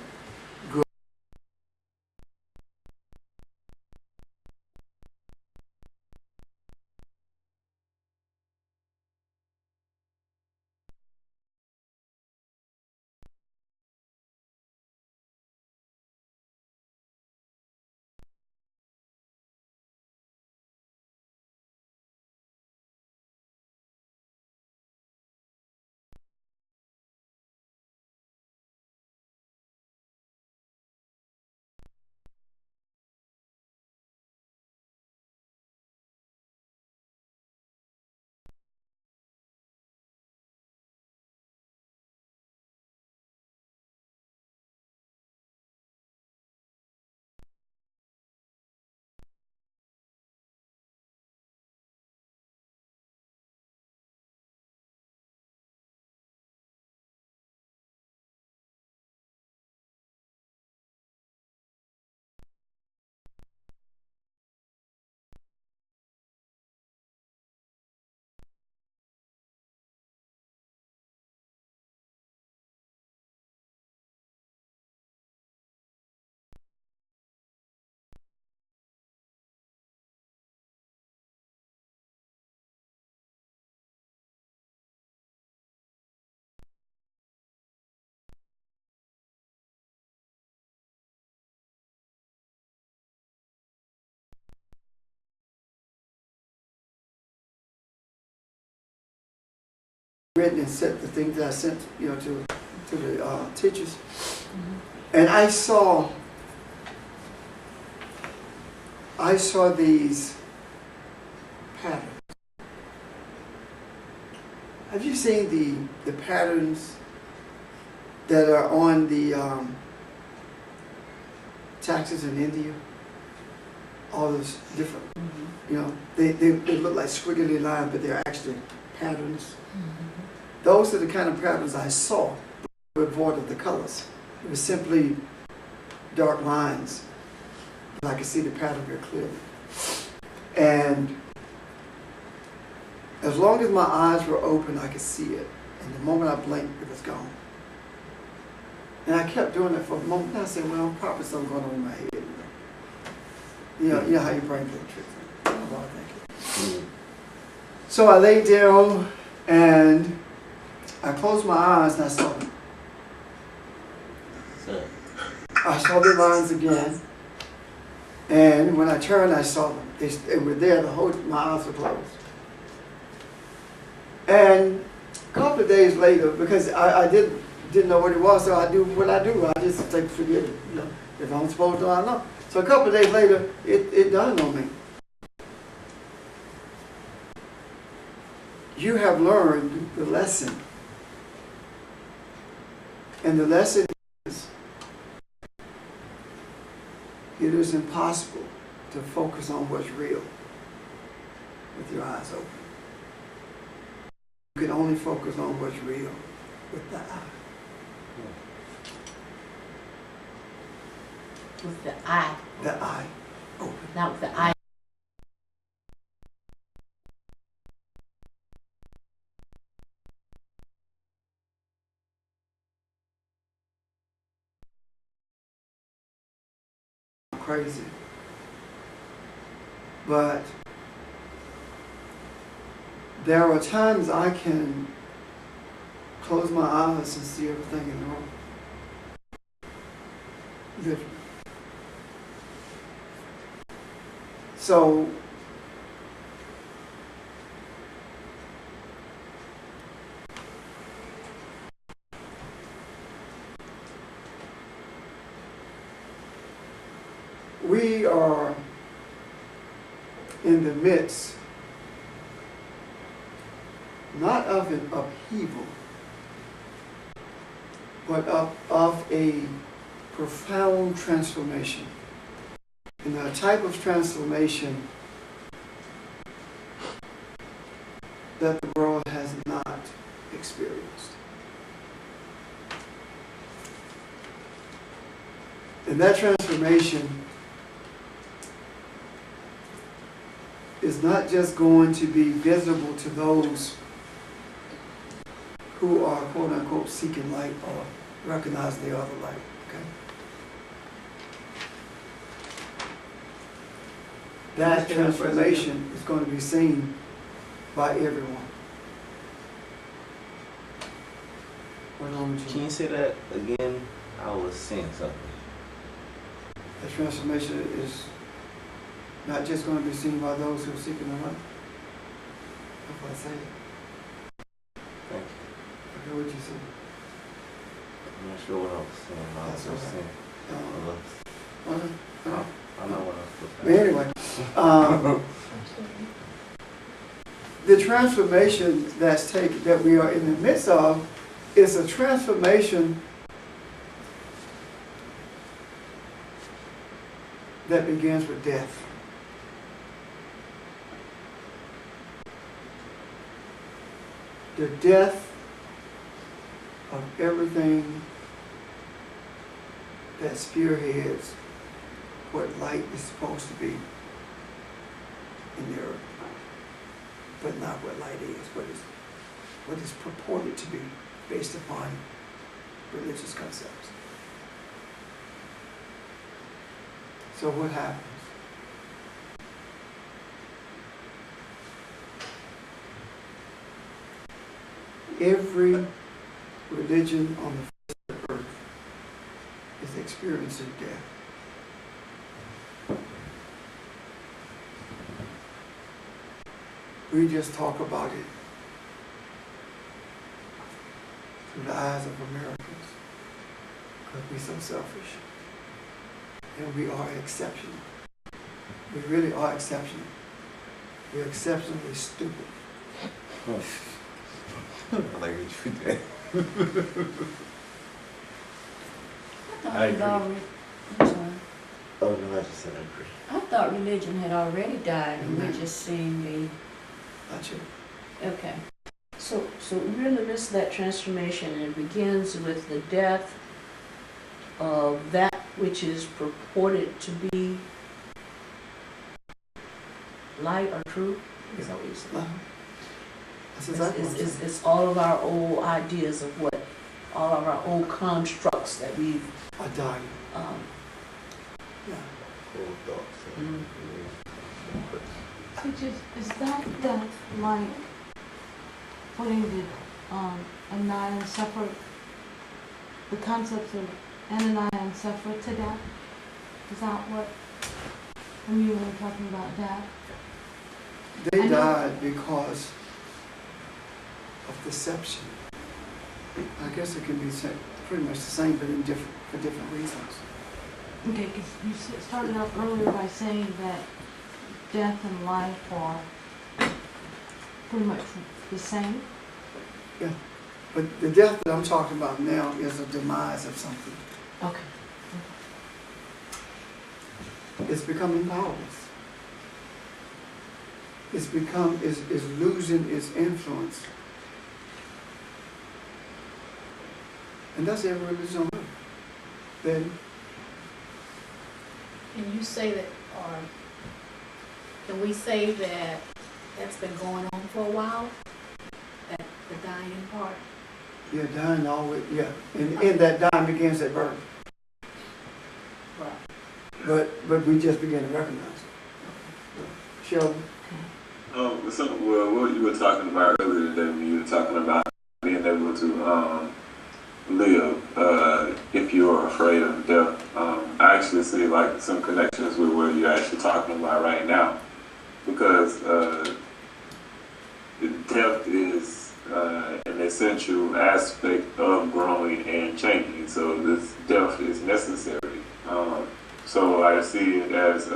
[SPEAKER 1] written and sent the things that I sent, you know, to the teachers. And I saw these patterns. Have you seen the patterns that are on the taxes in India? All those different, you know, they look like squiggly lines, but they're actually patterns. Those are the kind of patterns I saw, but void of the colors. It was simply dark lines, and I could see the pattern very clearly. And as long as my eyes were open, I could see it. And the moment I blinked, it was gone. And I kept doing it for a moment. And I said, well, probably something going on in my head. You know how your brain plays tricks. I don't know what I'm thinking. So I laid down and I closed my eyes and I saw them. I saw the lines again. And when I turned, I saw them. They were there the whole my eyes were closed. And a couple of days later, because I didn't know what it was, so I do what I do. I just take forget it. You know, if I'm supposed to, I know. So a couple of days later, it dawned on me. You have learned the lesson. And the lesson is, it is impossible to focus on what's real with your eyes open. You can only focus on what's real with the eye.
[SPEAKER 2] With the eye,
[SPEAKER 1] The eye open.
[SPEAKER 2] not with the eye.
[SPEAKER 1] Crazy. But there are times I can close my eyes and see everything in the room. Literally. So we are in the midst not of an upheaval, but of a profound transformation. And a type of transformation that the world has not experienced. And that transformation is not just going to be visible to those who are quote unquote seeking light or recognize the other light. Okay? That transformation is going to be seen by everyone. What's wrong with
[SPEAKER 6] Can you say that again? I was saying something.
[SPEAKER 1] The transformation is not just going to be seen by those who are seeking the light. That's what I say.
[SPEAKER 6] Thank you.
[SPEAKER 1] I heard what you said.
[SPEAKER 6] I'm not sure what I was saying. I was
[SPEAKER 1] That's
[SPEAKER 6] just
[SPEAKER 1] all
[SPEAKER 6] saying. I know what I was
[SPEAKER 1] But anyway, the transformation that we are in the midst of is a transformation that begins with death. The death of everything that spearheads what light is supposed to be in the earth, but not what light is, what is purported to be based upon religious concepts. So what happens? Every religion on the face of the earth is experiencing death. We just talk about it through the eyes of Americans, because we're so selfish. And we are exceptional. We really are exceptional. We're exceptionally stupid.
[SPEAKER 6] I like what you did. I
[SPEAKER 5] We'd
[SPEAKER 6] agree.
[SPEAKER 5] already- I'm sorry.
[SPEAKER 6] Oh, no, I just said I agree.
[SPEAKER 5] I thought religion had already died and we're
[SPEAKER 1] Amen.
[SPEAKER 5] just seeing
[SPEAKER 1] Not you.
[SPEAKER 5] okay.
[SPEAKER 2] So we're in the midst of that transformation, and it begins with the death of that which is purported to be light or true. Is that what you said?
[SPEAKER 1] That's exactly what I'm saying.
[SPEAKER 2] It's all of our old ideas of what, all of our old constructs that we've,
[SPEAKER 1] I died. Yeah.
[SPEAKER 6] Cool thoughts.
[SPEAKER 2] Mm.
[SPEAKER 4] So just, is that death like putting the, Ananias and Sapphira, the concepts of Ananias and Sapphira to death? Is that what, when you were talking about death?
[SPEAKER 1] They
[SPEAKER 4] I know.
[SPEAKER 1] died because of deception. I guess it can be pretty much the same, but for different reasons.
[SPEAKER 4] Okay, because you started out earlier by saying that death and life are pretty much the same.
[SPEAKER 1] But the death that I'm talking about now is a demise of something.
[SPEAKER 4] Okay.
[SPEAKER 1] It's becoming powerless. It's losing its influence. And that's every religion on earth. Then
[SPEAKER 8] Can you say that, or can we say that that's been going on for a while? That the dying part?
[SPEAKER 1] yeah, dying always, yeah. And that dying begins at birth.
[SPEAKER 8] Right.
[SPEAKER 1] But we just begin to recognize it. Sheldon?
[SPEAKER 7] Well, what you were talking about earlier today, when you were talking about being able to live if you are afraid of death, I actually see like some connections with what you're actually talking about right now, because death is an essential aspect of growing and changing. So this death is necessary. So I see it as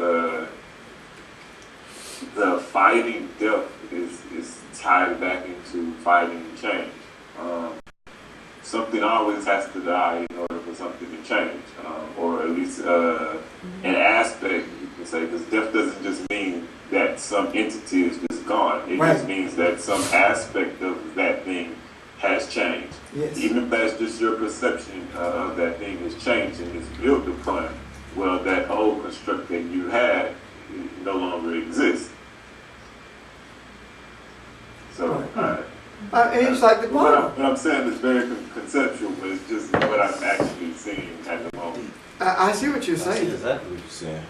[SPEAKER 7] the fighting death is tied back into fighting change. Something always has to die in order for something to change, or at least an aspect, you can say, because death doesn't just mean that some entity is just gone. It
[SPEAKER 1] Right.
[SPEAKER 7] just means that some aspect of that thing has changed.
[SPEAKER 1] Yes.
[SPEAKER 7] Even if that's just your perception of that thing has changed and is built upon, well, that old construct that you had no longer exists. So,
[SPEAKER 1] And it's like the Bible.
[SPEAKER 7] what I'm saying is very conceptual, but it's just what I'm actually seeing at the moment.
[SPEAKER 1] I see what you're
[SPEAKER 6] I see
[SPEAKER 1] saying.
[SPEAKER 6] exactly what you're saying.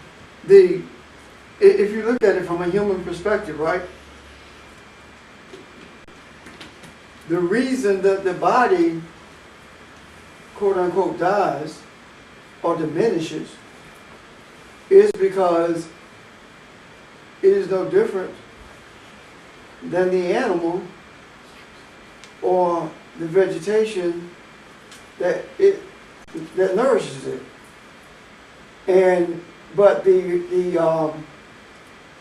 [SPEAKER 1] If you look at it from a human perspective, right? The reason that the body, quote unquote, dies or diminishes is because it is no different than the animal or the vegetation that nourishes it. But the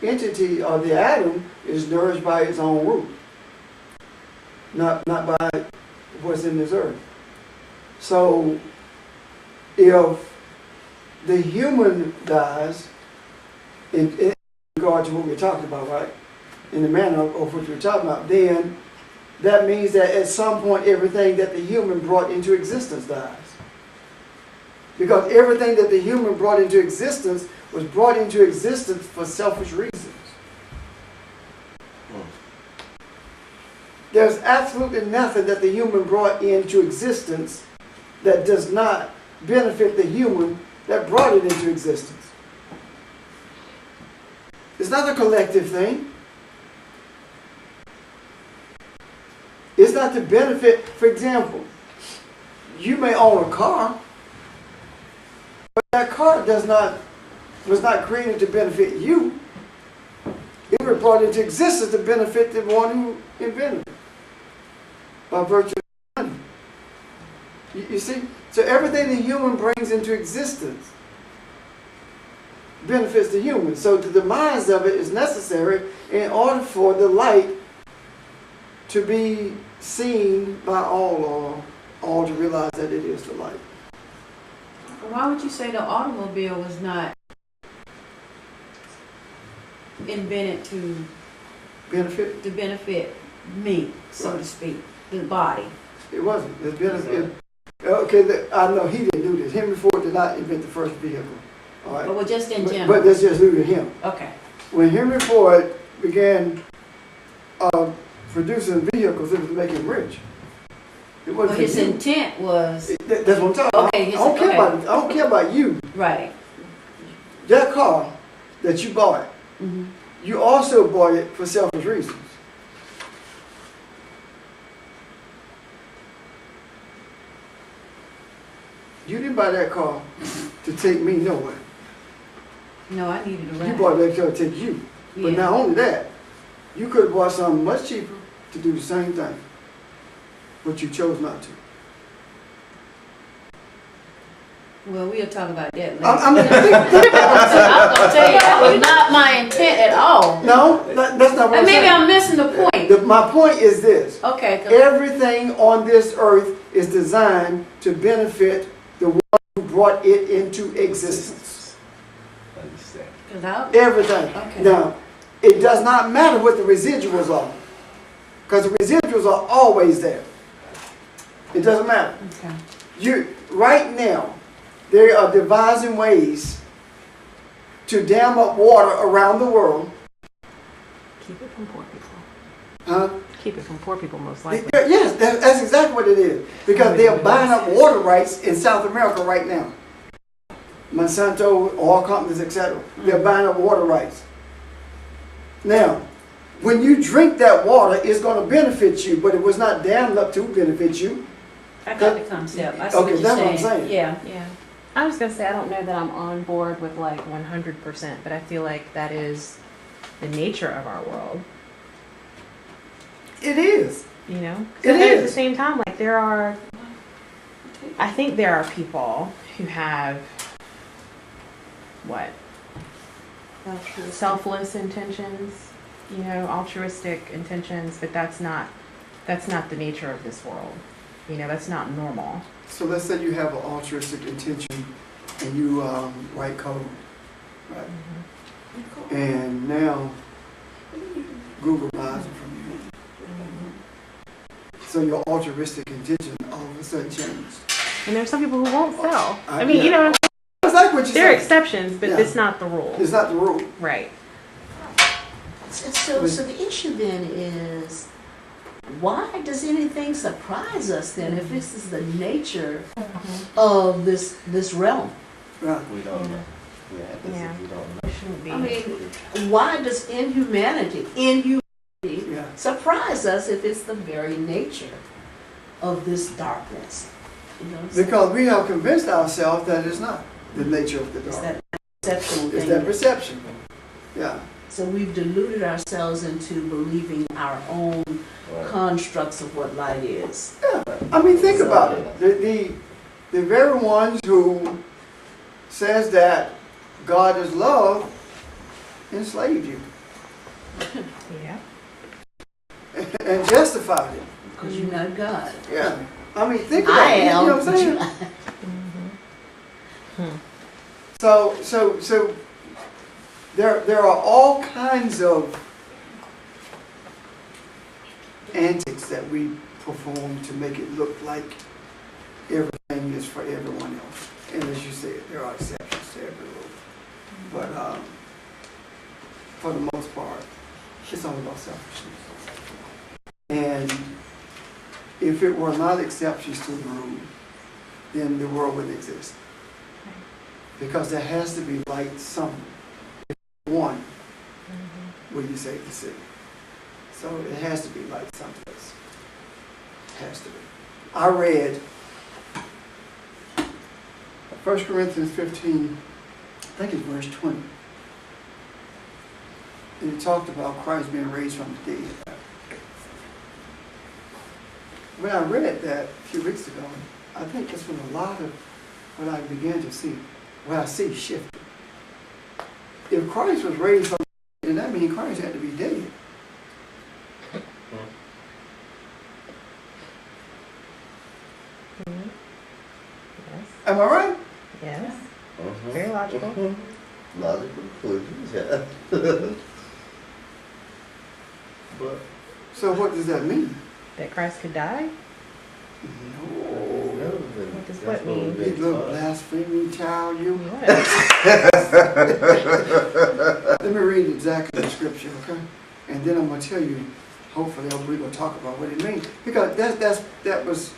[SPEAKER 1] entity or the atom is nourished by its own root, not by what's in this earth. So if the human dies, in regard to what we're talking about, right, in the manner of what we're talking about, then that means that at some point everything that the human brought into existence dies. Because everything that the human brought into existence was brought into existence for selfish reasons. There's absolutely nothing that the human brought into existence that does not benefit the human that brought it into existence. It's not a collective thing. It's not to benefit. For example, you may own a car, but that car was not created to benefit you. It was brought into existence to benefit the one who invented it, by virtue of money. You see? So everything the human brings into existence benefits the human. So the demise of it is necessary in order for the light to be seen by all, or all to realize that it is the light.
[SPEAKER 5] Why would you say the automobile was not invented to
[SPEAKER 1] Benefit?
[SPEAKER 5] me, so to speak, the body?
[SPEAKER 1] It wasn't. Okay, I know he didn't do this. Henry Ford did not invent the first vehicle. All right.
[SPEAKER 5] But we're just in
[SPEAKER 1] But
[SPEAKER 5] general.
[SPEAKER 1] that's just due to him.
[SPEAKER 5] Okay.
[SPEAKER 1] When Henry Ford began producing vehicles, it was to make him rich. It
[SPEAKER 5] Well,
[SPEAKER 1] wasn't
[SPEAKER 5] his
[SPEAKER 1] for you.
[SPEAKER 5] intent was,
[SPEAKER 1] That's what I'm talking about.
[SPEAKER 5] Okay,
[SPEAKER 1] I don't care
[SPEAKER 5] okay.
[SPEAKER 1] about. I don't care about you.
[SPEAKER 5] right.
[SPEAKER 1] That car that you bought,
[SPEAKER 5] Mhm.
[SPEAKER 1] you also bought it for selfish reasons. You didn't buy that car to take me nowhere.
[SPEAKER 5] No, I needed a
[SPEAKER 1] You
[SPEAKER 5] ride.
[SPEAKER 1] bought that car to take you. But
[SPEAKER 5] Yeah.
[SPEAKER 1] not only that, you could have bought something much cheaper to do the same thing. But you chose not to.
[SPEAKER 5] Well, we'll talk about that later.
[SPEAKER 1] I'm
[SPEAKER 5] I'm gonna tell you, that was not my intent at all.
[SPEAKER 1] no, that's not what I'm
[SPEAKER 5] Maybe
[SPEAKER 1] saying.
[SPEAKER 5] I'm missing the point.
[SPEAKER 1] My point is this.
[SPEAKER 5] Okay, 'cause-
[SPEAKER 1] Everything on this earth is designed to benefit the one who brought it into existence.
[SPEAKER 6] Understand.
[SPEAKER 5] 'cause I,
[SPEAKER 1] Everything.
[SPEAKER 5] Okay.
[SPEAKER 1] Now, it does not matter what the residuals are. Because the residuals are always there. It doesn't matter.
[SPEAKER 5] okay.
[SPEAKER 1] Right now, they are devising ways to dam up water around the world.
[SPEAKER 3] Keep it from poor people.
[SPEAKER 1] Huh?
[SPEAKER 3] Keep it from poor people, most likely.
[SPEAKER 1] Yes, that's exactly what it is. Because they are buying up water rights in South America right now. Monsanto, oil companies, etc. They're buying up water rights. Now, when you drink that water, it's going to benefit you, but it was not dammed up to benefit you.
[SPEAKER 5] I got the concept. I see
[SPEAKER 1] Okay,
[SPEAKER 5] what you're
[SPEAKER 1] that's what I'm
[SPEAKER 5] saying.
[SPEAKER 1] saying.
[SPEAKER 5] Yeah.
[SPEAKER 3] Yeah. I was gonna say I don't know that I'm on board with like 100%, but I feel like that is the nature of our world.
[SPEAKER 1] It is.
[SPEAKER 3] You know.
[SPEAKER 1] It
[SPEAKER 3] But at the
[SPEAKER 1] is.
[SPEAKER 3] same time, like I think there are people who have what selfless intentions, you know, altruistic intentions, but that's not the nature of this world. You know, that's not normal.
[SPEAKER 1] So let's say you have an altruistic intention and you write code, right? And now Google buys it from you. So your altruistic intention all of a sudden changed.
[SPEAKER 3] And there's some people who won't sell. I
[SPEAKER 1] Yeah.
[SPEAKER 3] mean, you know,
[SPEAKER 1] It's like what you
[SPEAKER 3] there are
[SPEAKER 1] said.
[SPEAKER 3] exceptions, but
[SPEAKER 1] Yeah.
[SPEAKER 3] it's not the rule.
[SPEAKER 1] It's not the rule.
[SPEAKER 3] Right.
[SPEAKER 2] So the issue then is, why does anything surprise us then if this is the nature of this realm?
[SPEAKER 1] Right.
[SPEAKER 6] We don't know. Yeah, this
[SPEAKER 3] Yeah.
[SPEAKER 6] is, we don't know.
[SPEAKER 3] It shouldn't be.
[SPEAKER 2] I mean, why does inhumanity
[SPEAKER 1] Yeah.
[SPEAKER 2] surprise us if it's the very nature of this darkness? You know what I'm saying?
[SPEAKER 1] Because we have convinced ourselves that it's not the nature of the
[SPEAKER 2] It's
[SPEAKER 1] dark.
[SPEAKER 2] that perceptual
[SPEAKER 1] It's
[SPEAKER 2] thing.
[SPEAKER 1] that perception. Yeah.
[SPEAKER 2] So we've deluded ourselves into believing our own
[SPEAKER 6] Right.
[SPEAKER 2] constructs of what light is.
[SPEAKER 1] I mean, think about it. The very ones who says that God is love enslaved you
[SPEAKER 3] Yeah.
[SPEAKER 1] and justified it.
[SPEAKER 2] Because you're not God.
[SPEAKER 1] Yeah. I mean, think about
[SPEAKER 2] I
[SPEAKER 1] it. You
[SPEAKER 2] am.
[SPEAKER 1] know what I'm saying? So there are all kinds of antics that we perform to make it look like everything is for everyone else. And as you said, there are exceptions to every rule. But for the most part, it's all about selfishness. And if it were not exceptions to the rule, then the world wouldn't exist. Because there has to be light somewhere. One, where you save the city. So it has to be light someplace. It has to be. I read 1 Corinthians 15, I think it's verse 20. And it talked about Christ being raised from the dead. When I read that a few weeks ago, I think it's when a lot of what I began to see, what I see shifted. If Christ was raised from the dead, then that means Christ had to be dead.
[SPEAKER 3] Yes.
[SPEAKER 1] Am I right?
[SPEAKER 3] Yes.
[SPEAKER 6] Mhm.
[SPEAKER 3] Very logical.
[SPEAKER 6] Mhm. Logical conclusions, yeah. But
[SPEAKER 1] So what does that mean?
[SPEAKER 3] That Christ could die?
[SPEAKER 1] No.
[SPEAKER 3] What does what mean?
[SPEAKER 1] You little blaspheming child, you.
[SPEAKER 3] What?
[SPEAKER 1] Let me read exactly the scripture, okay? And then I'm gonna tell you, hopefully we're gonna talk about what it means. Because that was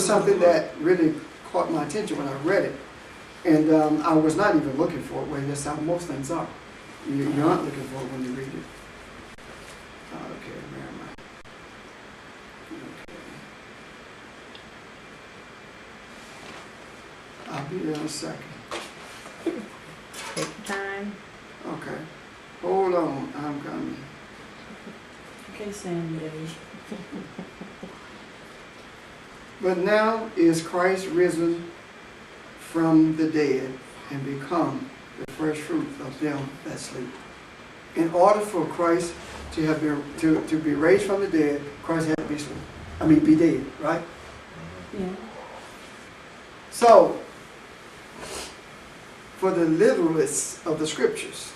[SPEAKER 1] something that really caught my attention when I read it. And I was not even looking for it, well, that's how most things are. You aren't looking for it when you read it. Okay, where am I? Okay. I'll be there in a second.
[SPEAKER 3] Take your time.
[SPEAKER 1] Okay. Hold on, I'm coming.
[SPEAKER 2] Okay, Sandy.
[SPEAKER 1] But now is Christ risen from the dead and become the first fruit of them that sleep. In order for Christ to have been to be raised from the dead, Christ had to be asleep. I mean, be dead, right?
[SPEAKER 2] Yeah.
[SPEAKER 1] So, for the literalists of the scriptures,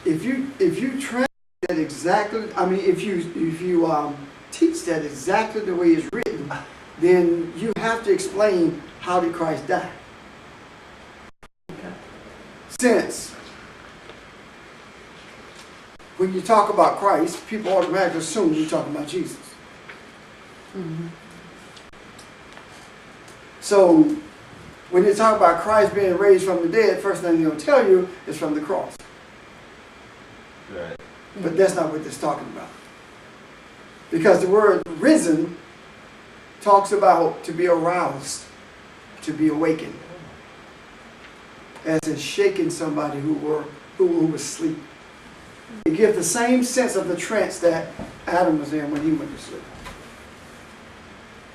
[SPEAKER 1] if you translate that exactly, I mean, if you teach that exactly the way it's written, then you have to explain how did Christ die. Since when you talk about Christ, people automatically assume you're talking about Jesus.
[SPEAKER 2] Mm-hmm.
[SPEAKER 1] So when you talk about Christ being raised from the dead, first thing they'll tell you is from the cross.
[SPEAKER 6] right.
[SPEAKER 1] But that's not what it's talking about. Because the word risen talks about to be aroused, to be awakened. As in shaking somebody who was asleep. It gives the same sense of the trance that Adam was in when he went to sleep.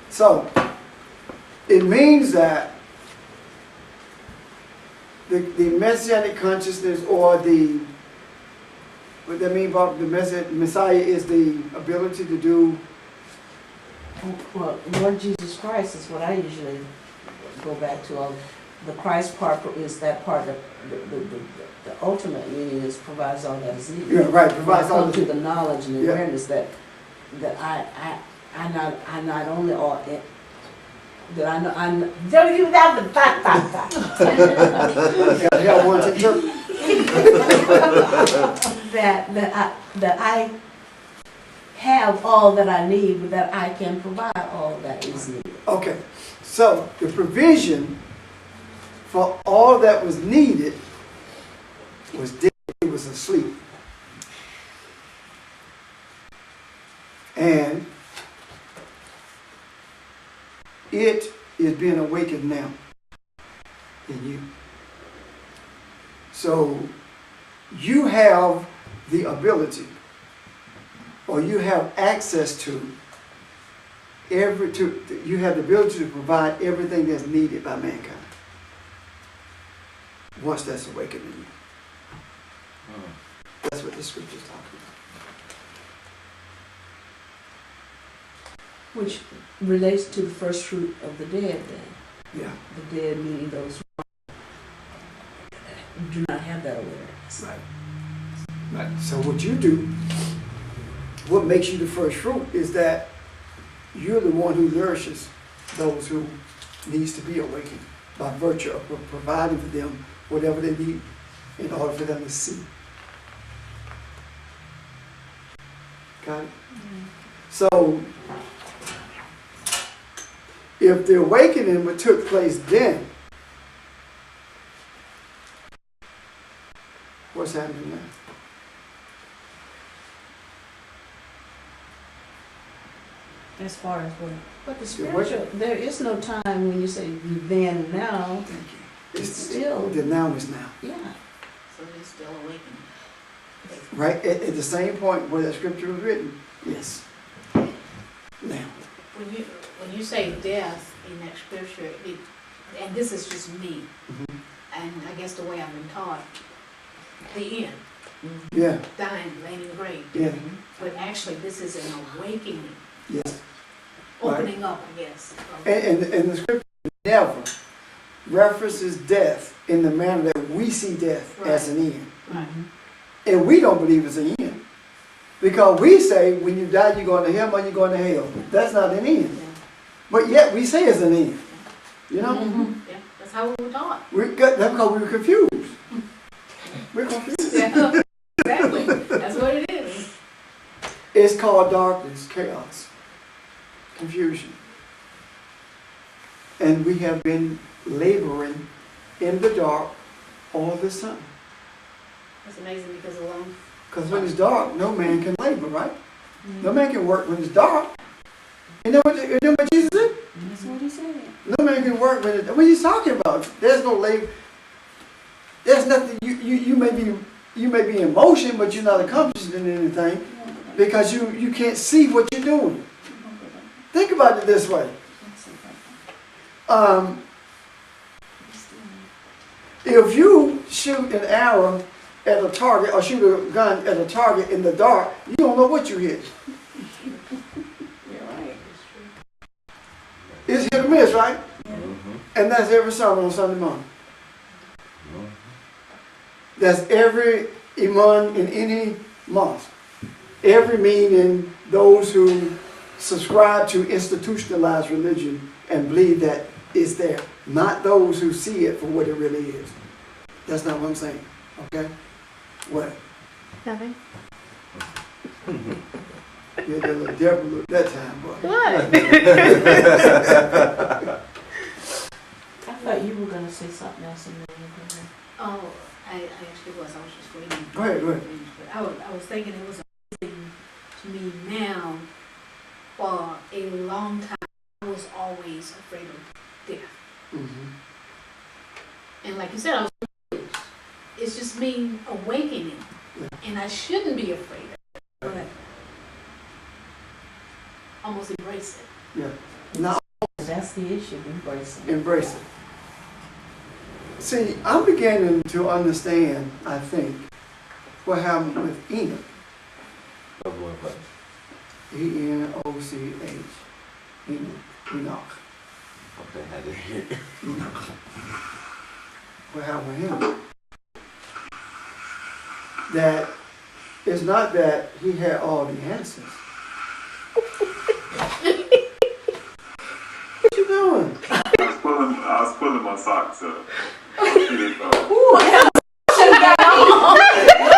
[SPEAKER 1] So, it means that the messianic consciousness, or what that mean about the Messiah, is the ability to do.
[SPEAKER 2] Well, Lord Jesus Christ is what I usually go back to. The Christ part is that part that the ultimate meaning is provides all that is needed.
[SPEAKER 1] Yeah, right. Provides all
[SPEAKER 2] to the knowledge and
[SPEAKER 1] Yeah.
[SPEAKER 2] awareness that I not only are that I know don't you have the fact.
[SPEAKER 1] Yeah, one to interpret.
[SPEAKER 2] that I have all that I need, but that I can provide all that is needed.
[SPEAKER 1] Okay, so the provision for all that was needed was dead. He was asleep. And it is being awakened now in you. So you have the ability, or you have access to, you have the ability to provide everything that's needed by mankind. Once that's awakened in you. That's what the scripture's talking about.
[SPEAKER 2] Which relates to the first fruit of the dead then.
[SPEAKER 1] Yeah.
[SPEAKER 2] The dead meaning those who do not have that awareness.
[SPEAKER 1] Right. Right. So what you do, what makes you the first fruit, is that you're the one who nourishes those who needs to be awakened by virtue of providing for them whatever they need in order for them to see. Got it? So if the awakening would took place then, what's happening now?
[SPEAKER 5] As far as what?
[SPEAKER 2] But the spiritual, there is no time when you say then and now.
[SPEAKER 1] Thank you.
[SPEAKER 2] It's still,
[SPEAKER 1] The now is now.
[SPEAKER 2] yeah.
[SPEAKER 5] So they're still awakened.
[SPEAKER 1] Right? At the same point where that scripture was written. Yes. Now.
[SPEAKER 8] when you say death in that scripture, and this is just me,
[SPEAKER 1] Mhm.
[SPEAKER 8] and I guess the way I've been taught, the end,
[SPEAKER 1] Yeah,
[SPEAKER 8] dying, laying in the grave.
[SPEAKER 1] yeah,
[SPEAKER 8] But actually, this is an awakening,
[SPEAKER 1] yes.
[SPEAKER 8] opening up, I guess.
[SPEAKER 1] And the scripture never references death in the manner that we see death as an end.
[SPEAKER 8] Right.
[SPEAKER 1] And we don't believe it's an end. Because we say when you die, you're going to heaven or you're going to hell. That's not an end.
[SPEAKER 8] Yeah.
[SPEAKER 1] But yet we say it's an end. You know?
[SPEAKER 8] Yeah, that's how we were taught.
[SPEAKER 1] That's because we were confused. We're confused.
[SPEAKER 8] Yeah, exactly. That's what it is.
[SPEAKER 1] It's called darkness, chaos, confusion. And we have been laboring in the dark all this time.
[SPEAKER 8] It's amazing because alone.
[SPEAKER 1] Because when it's dark, no man can labor, right? No man can work when it's dark. You know what Jesus said?
[SPEAKER 2] That's what he said.
[SPEAKER 1] No man can work when it's dark. What are you talking about? There's no labor. There's nothing. You may be in motion, but you're not accomplishing anything because you can't see what you're doing. Think about it this way. If you shoot an arrow at a target or shoot a gun at a target in the dark, you don't know what you hit.
[SPEAKER 2] You're right.
[SPEAKER 1] It's hit or miss, right?
[SPEAKER 6] Mm-hmm.
[SPEAKER 1] And that's every sermon on Sunday morning. That's every imam in any mosque. Every meaning those who subscribe to institutionalized religion and believe that it's there. Not those who see it for what it really is. That's not what I'm saying. Okay? What?
[SPEAKER 3] Nothing.
[SPEAKER 1] You had that little devil look that time, boy.
[SPEAKER 3] What?
[SPEAKER 2] I thought you were gonna say something else in there.
[SPEAKER 8] Oh, I actually was. I was just reading.
[SPEAKER 1] Go ahead, go ahead.
[SPEAKER 8] But I was thinking it was amazing to me now. For a long time, I was always afraid of death.
[SPEAKER 1] Mm-hmm.
[SPEAKER 8] And like you said, I was confused. It's just me awakening.
[SPEAKER 1] Yeah.
[SPEAKER 8] And I shouldn't be afraid of it, but almost embrace it.
[SPEAKER 1] Yeah. Now
[SPEAKER 2] That's the issue, embracing.
[SPEAKER 1] embrace it. See, I'm beginning to understand, I think, what happened with Enoch. E-N-O-C-H. Enoch.
[SPEAKER 6] Okay, I didn't hear it.
[SPEAKER 1] Enoch. What happened with him? That it's not that he had all the answers. What you doing?
[SPEAKER 7] I was pulling my socks up. Feeling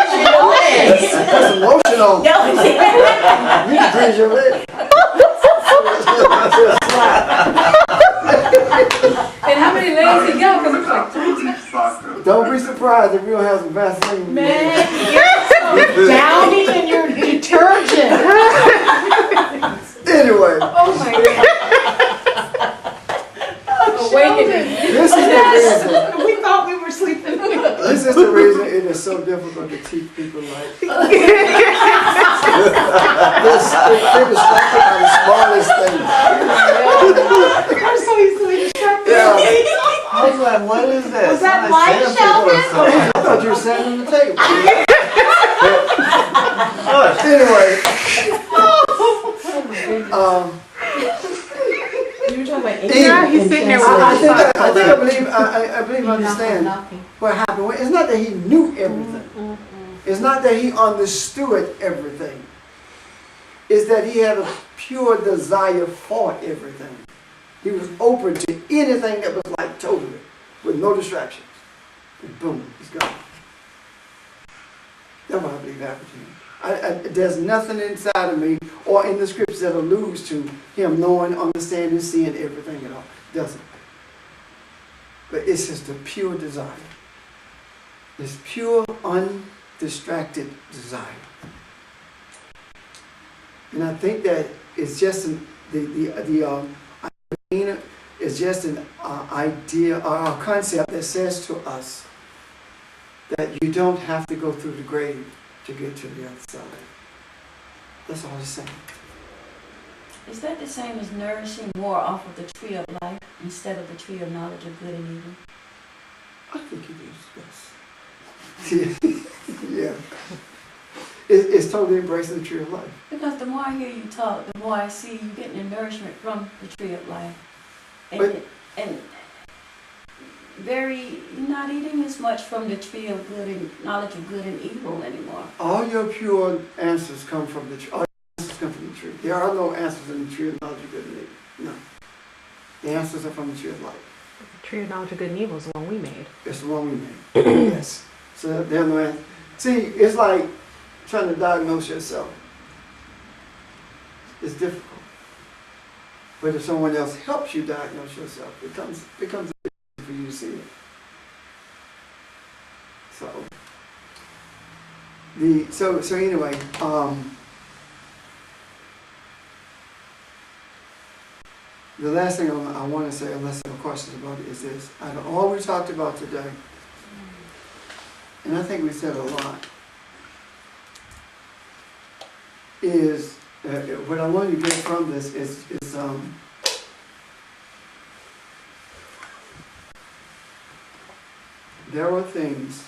[SPEAKER 1] Put some lotion on. You can grease your leg.
[SPEAKER 8] And how many legs he got? Because it's like
[SPEAKER 7] soccer.
[SPEAKER 1] Don't be surprised if you don't have some Vaseline.
[SPEAKER 8] man, you're so downy in your detergent.
[SPEAKER 1] Anyway,
[SPEAKER 8] Oh my god. Awakening.
[SPEAKER 1] this is the reason.
[SPEAKER 8] We thought we were sleeping.
[SPEAKER 1] This is the reason it is so difficult to teach people like this. They're distracted by the smallest things.
[SPEAKER 8] I'm so easily distracted.
[SPEAKER 1] Yeah.
[SPEAKER 6] I was like, what is that?
[SPEAKER 8] Was that
[SPEAKER 6] Somebody
[SPEAKER 8] light,
[SPEAKER 6] said something.
[SPEAKER 1] I thought you were sitting on the table. Anyway,
[SPEAKER 2] You were talking about
[SPEAKER 1] Yeah,
[SPEAKER 3] he's sitting there with
[SPEAKER 1] I believe I understand what happened. It's not that he knew everything. It's not that he understood everything. It's that he had a pure desire for everything. He was open to anything that was like totally, with no distractions. And boom, he's gone. That's what I believe happened to him. There's nothing inside of me or in the scriptures that alludes to him knowing, understanding, seeing everything at all. Doesn't. But it's just a pure desire. This pure, undistracted desire. And I think that it's just it's just an idea or a concept that says to us that you don't have to go through the grave to get to the other side. That's all it's saying.
[SPEAKER 5] Is that the same as nourishing more off of the tree of life instead of the tree of knowledge of good and evil?
[SPEAKER 1] I think it is, yes. Yeah. It's totally embracing the tree of life.
[SPEAKER 5] Because the more I hear you talk, the more I see you getting the nourishment from the tree of life.
[SPEAKER 1] But-
[SPEAKER 5] And you're not eating as much from the tree of good and knowledge of good and evil anymore.
[SPEAKER 1] All your pure answers come from the tree. All your answers come from the tree. There are no answers in the tree of knowledge of good and evil. No. The answers are from the tree of life.
[SPEAKER 3] The tree of knowledge of good and evil is the one we made.
[SPEAKER 1] It's the one we made. Yes. So there are no answers. See, it's like trying to diagnose yourself. It's difficult. But if someone else helps you diagnose yourself, it becomes easy for you to see it. So anyway, the last thing I want to say, unless there are questions about it, is this. Out of all we talked about today, and I think we said a lot, is what I want you to get from this is there are things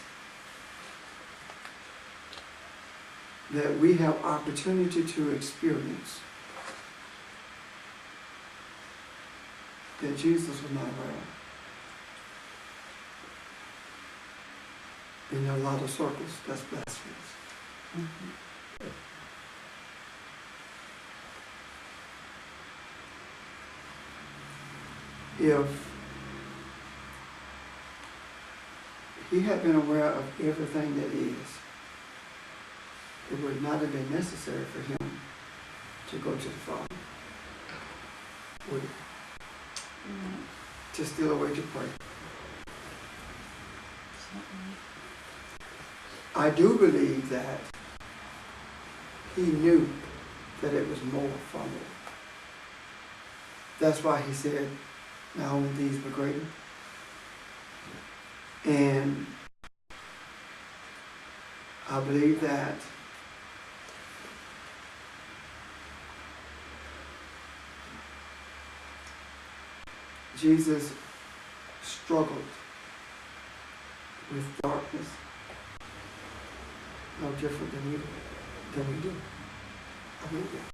[SPEAKER 1] that we have opportunity to experience that Jesus was not aware of. In a lot of circles, that's blasphemous. If he had been aware of everything that is, it would not have been necessary for him to go to the Father. Would it? To steal away to pray. I do believe that he knew that it was more from it. That's why he said, not only these but greater. And I believe that Jesus struggled with darkness no different than we do. I believe that.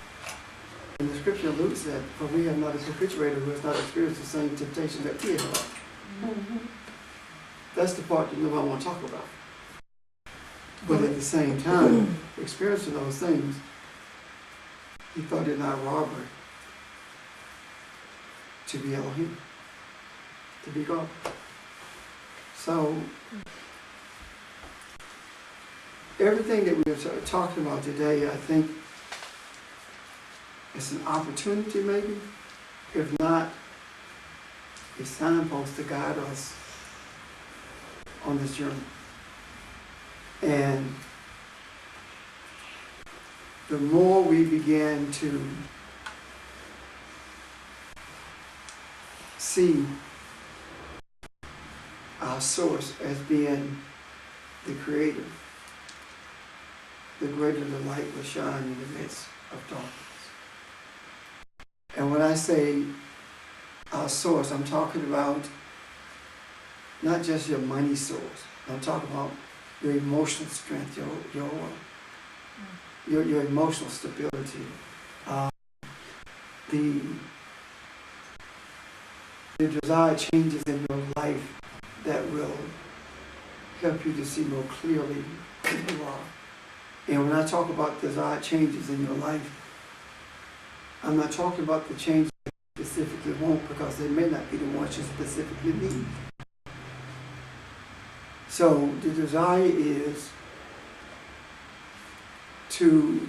[SPEAKER 1] And the scripture alludes that, for we have not a refrigerator who has not experienced the same temptation that we have. That's the part that nobody want to talk about. But at the same time, experiencing those things, he thought it not robbery to be Elohim, to be God. So, everything that we are talking about today, I think it's an opportunity maybe, if not a signpost to guide us on this journey. And the more we begin to see our source as being the Creator, the greater the light will shine in the midst of darkness. And when I say our source, I'm talking about not just your money source. I'm talking about your emotional strength, your emotional stability, the desired changes in your life that will help you to see more clearly who you are. And when I talk about desired changes in your life, I'm not talking about the changes you specifically want, because they may not be the ones you specifically need. So the desire is to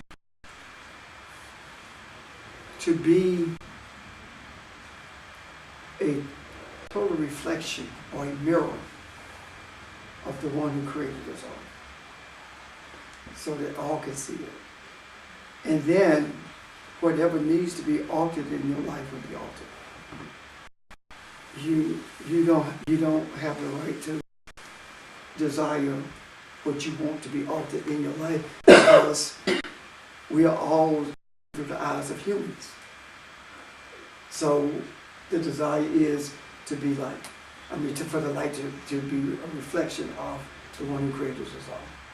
[SPEAKER 1] be a total reflection or a mirror of the one who created us all, so that all can see it. And then whatever needs to be altered in your life will be altered. You don't have the right to desire what you want to be altered in your life, because we are all through the eyes of humans. So the desire is to be like, for the light to be a reflection of the one who created us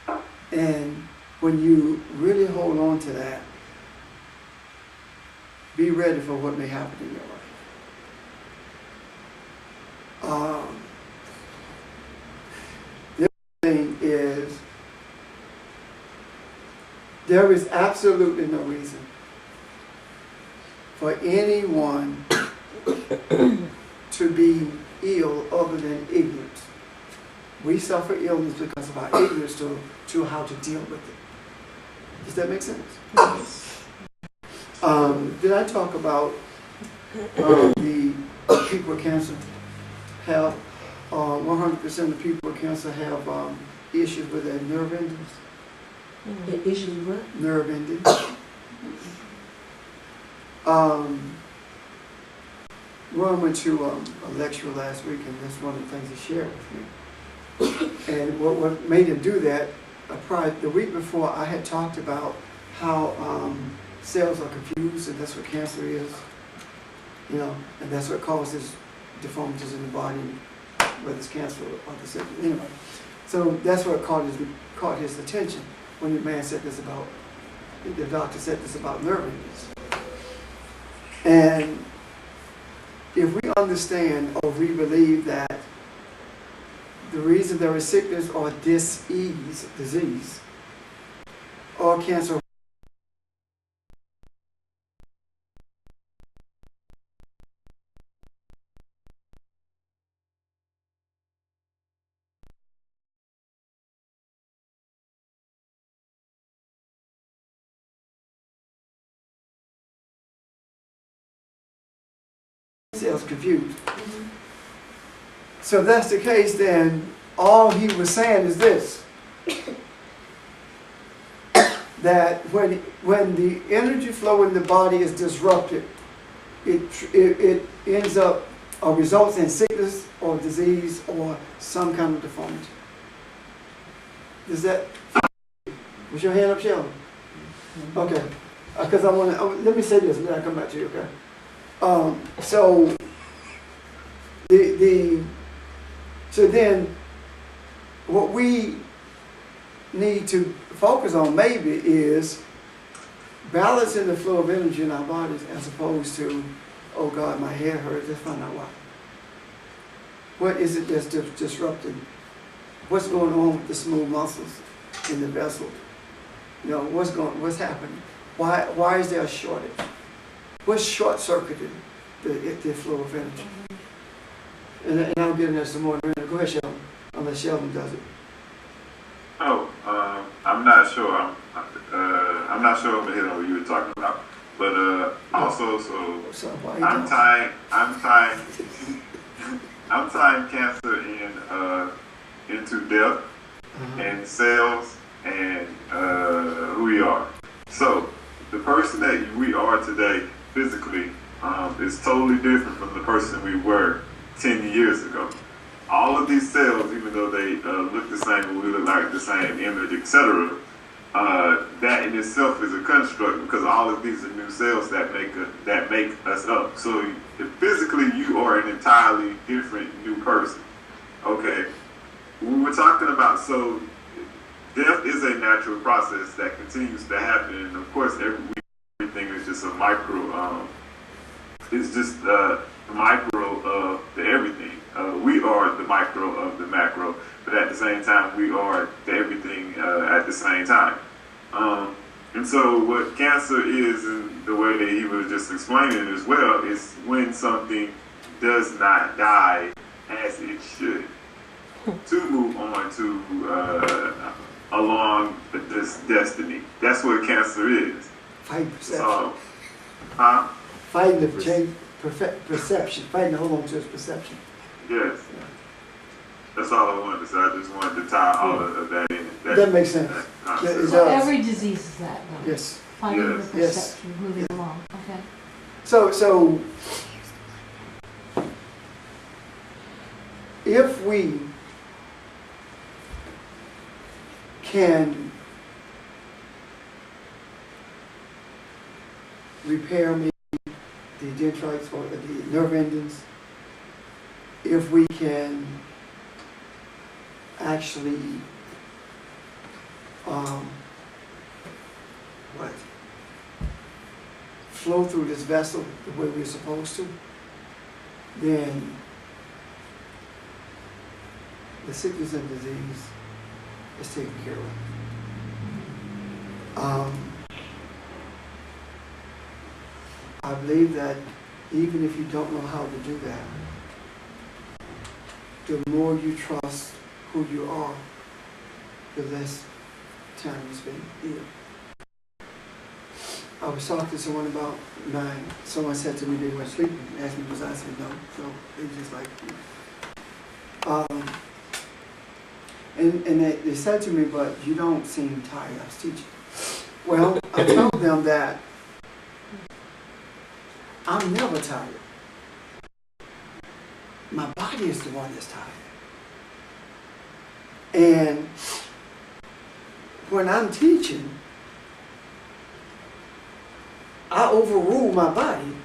[SPEAKER 1] all. And when you really hold on to that, be ready for what may happen in your life. The other thing is, there is absolutely no reason for anyone to be ill other than ignorance. We suffer illness because of our ignorance to how to deal with it. Does that make sense? Did I talk about the people with cancer have 100% of people with cancer have issues with their nerve endings?
[SPEAKER 2] Issues with what?
[SPEAKER 1] Nerve endings. Ron went to a lecture last week, and that's one of the things he shared with me. And what made him do that, the week before, I had talked about how cells are confused, and that's what cancer is, and that's what causes deformities in the body, whether it's cancer or the symptom. Anyway, so that's what caught his attention when the man said this about, the doctor said this about nerve endings. And if we understand or we believe that the reason there is sickness or disease, or cancer, cells confused. So if that's the case, then all he was saying is this, that when the energy flow in the body is disrupted, it ends up or results in sickness or disease or some kind of deformity. Is that, was your hand up, Sheldon? Okay, because let me say this and then I'll come back to you, okay? So so then what we need to focus on maybe is balancing the flow of energy in our bodies as opposed to, oh God, my head hurts, let's find out why. What is it that's disrupting? What's going on with the smooth muscles in the vessel? What's happening? Why is there a shortage? What's short-circuited the flow of energy? And I'll get into some more in a minute. Go ahead, Sheldon, unless Sheldon does it.
[SPEAKER 7] I'm not sure. I'm not sure over here what you were talking about. But also, I'm tying cancer into death and cells and who we are. So the person that we are today physically is totally different from the person we were 10 years ago. All of these cells, even though they look the same, we look like the same image, etc., that in itself is a construct because all of these are new cells that make us up. So physically, you are an entirely different new person. Okay, we were talking about, so death is a natural process that continues to happen, and of course, everything is just a micro. It's just the micro of the everything. We are the micro of the macro, but at the same time, we are the everything at the same time. And so what cancer is, and the way that he was just explaining as well, is when something does not die as it should, to move on to along this destiny. That's what cancer is.
[SPEAKER 1] Fighting perception.
[SPEAKER 7] So,
[SPEAKER 1] Fighting to change perception. Fighting to hold on to his perception.
[SPEAKER 7] yes. That's all I wanted to say. I just wanted to tie all of that in.
[SPEAKER 1] That makes sense.
[SPEAKER 7] Concept.
[SPEAKER 4] So every disease is that, though?
[SPEAKER 1] Yes.
[SPEAKER 4] Finding the
[SPEAKER 1] Yes.
[SPEAKER 4] perception, moving along, okay?
[SPEAKER 1] So if we can repair maybe the dendrites or the nerve endings, if we can actually, flow through this vessel the way we're supposed to, then the sickness and disease is taken care of. I believe that even if you don't know how to do that, the more you trust who you are, the less time you spend ill. I was talking to someone about mine. Someone said to me they were sleeping. Asked me was I said no. So they just like, and they said to me, but you don't seem tired. I was teaching. Well, I told them that I'm never tired. My body is the one that's tired. And when I'm teaching, I overrule my body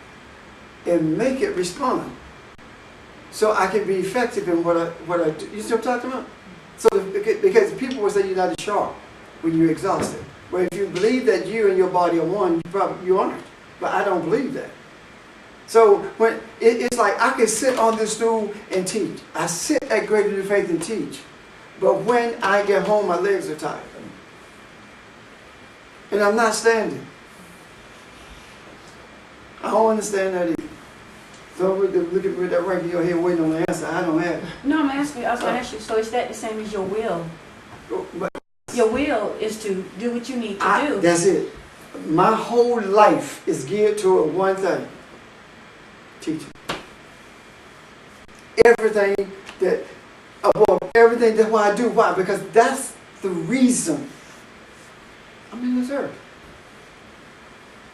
[SPEAKER 1] and make it respond, so I can be effective in what I do. You see what I'm talking about? So because people will say you're not as sharp when you're exhausted. Well, if you believe that you and your body are one, you aren't. But I don't believe that. So when it's like I can sit on this stool and teach. I sit at Greater New Faith and teach. But when I get home, my legs are tired. And I'm not standing. I don't understand that either. So look at that rank in your head waiting on the answer. I don't have it.
[SPEAKER 5] No, I was going to ask you, so is that the same as your will?
[SPEAKER 1] But
[SPEAKER 5] Your will is to do what you need to do.
[SPEAKER 1] that's it. My whole life is geared toward one thing. Teaching. Everything that, above everything, that's why I do. Why? Because that's the reason I'm in this earth.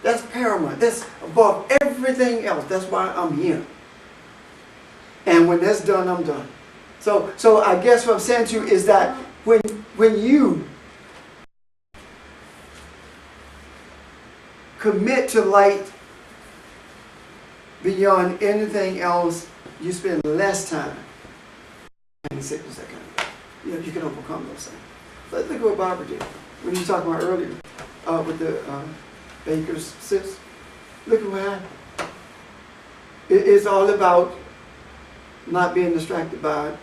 [SPEAKER 1] That's paramount. That's above everything else. That's why I'm here. And when that's done, I'm done. So I guess what I'm saying to you is that when you commit to light beyond anything else, you spend less time in the sickness, that kind of thing. You know, you can overcome those things. Let's look at what Barbara did. When you were talking about earlier with the Baker's cyst, look at what happened. It's all about not being distracted by it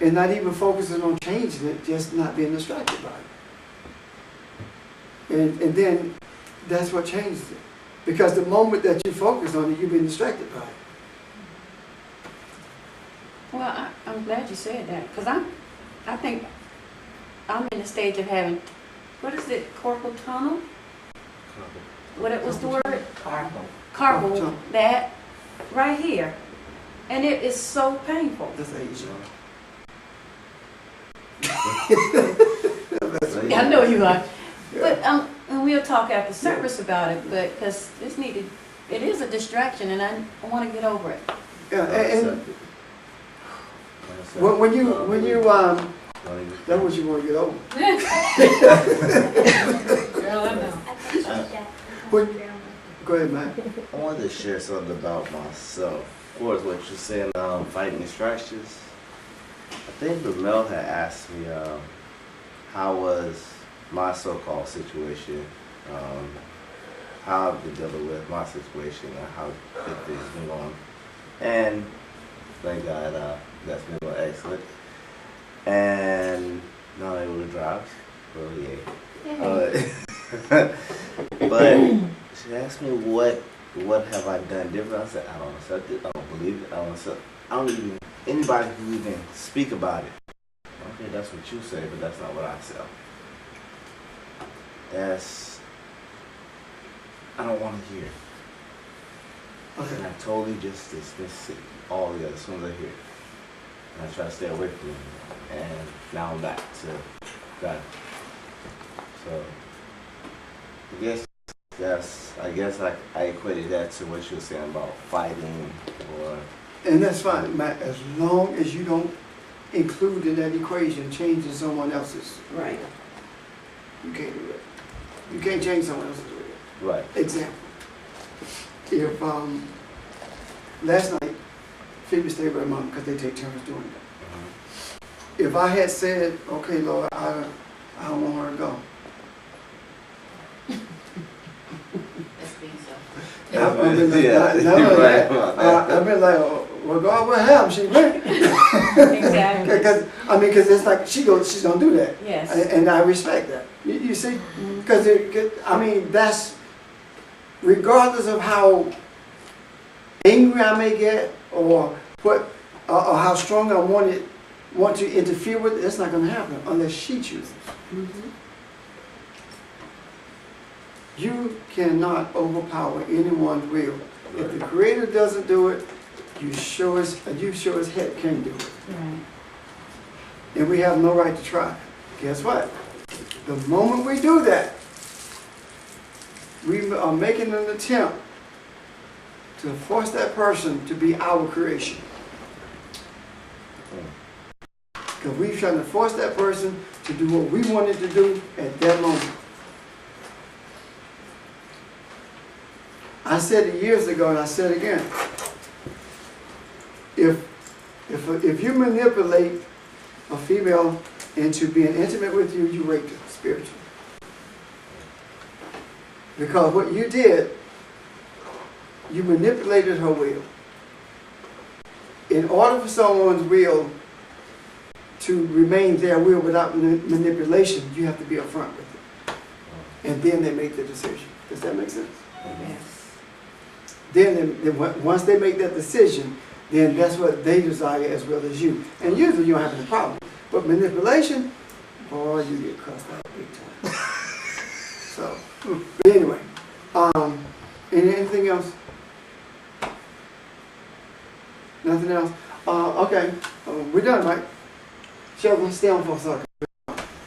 [SPEAKER 1] and not even focusing on changing it, just not being distracted by it. And then that's what changes it. Because the moment that you focus on it, you've been distracted by it.
[SPEAKER 5] Well, I'm glad you said that, because I think I'm in the stage of having, what is it, carpal tunnel? What was the word? Carpal,
[SPEAKER 1] tunnel.
[SPEAKER 5] that right here. And it is so painful.
[SPEAKER 1] That's age.
[SPEAKER 5] I know you are. But and we'll talk after service about it, but because it is a distraction, and I want to get over it.
[SPEAKER 1] Yeah, and when you that was you want to get over.
[SPEAKER 8] Girl, I know.
[SPEAKER 1] Go ahead, man.
[SPEAKER 6] I wanted to share something about myself. Of course, what you're saying, fighting distractions. I think Ramel had asked me how was my so-called situation, how I've been dealing with my situation, and how good things been going. And thank God that's been going excellent. And not able to drive, well, yeah. But she asked me what have I done different. I said I don't accept it. I don't believe it. I don't even anybody who even speak about it. Okay, that's what you say, but that's not what I say. I don't want to hear.
[SPEAKER 1] Okay.
[SPEAKER 6] And I totally just dismiss it all together as soon as I hear it. And I try to stay away from it. And now I'm back to God. So I guess I equated that to what you were saying about fighting or.
[SPEAKER 1] And that's fine, Matt, as long as you don't include in that equation changing someone else's.
[SPEAKER 5] Right.
[SPEAKER 1] You can't do it. You can't change someone else's will.
[SPEAKER 6] Right.
[SPEAKER 1] Example. if, last night, Phoebe stayed with her mom because they take turns doing that. If I had said, okay, Lord, I don't want her to go.
[SPEAKER 8] That's being selfish.
[SPEAKER 1] I've been like,
[SPEAKER 6] Yeah,
[SPEAKER 1] not
[SPEAKER 6] you're
[SPEAKER 1] only
[SPEAKER 6] right
[SPEAKER 1] that,
[SPEAKER 6] about that.
[SPEAKER 1] I've been like, oh, well, God will have, she went.
[SPEAKER 5] Exactly.
[SPEAKER 1] Because, I mean, because it's like, she's gonna do that.
[SPEAKER 5] Yes.
[SPEAKER 1] And I respect that. You see? Because, I mean, that's, regardless of how angry I may get, or what, or how strong I want to interfere with, it's not gonna happen unless she chooses. You cannot overpower anyone's will. If the Creator doesn't do it, you sure as heck can do it.
[SPEAKER 5] Right.
[SPEAKER 1] And we have no right to try. Guess what? The moment we do that, we are making an attempt to force that person to be our creation. Because we're trying to force that person to do what we wanted to do at that moment. I said it years ago, and I said it again. If you manipulate a female into being intimate with you, you raped her spiritually. Because what you did, you manipulated her will. In order for someone's will to remain their will without manipulation, you have to be upfront with it. And then they make the decision. Does that make sense?
[SPEAKER 5] Yes.
[SPEAKER 1] Then once they make that decision, then that's what they desire as well as you. And usually you don't have any problem. But manipulation, boy, you get cussed out big time. So, but anyway, anything else? Nothing else? Okay, we're done, right? Sheldon, stay on for a second.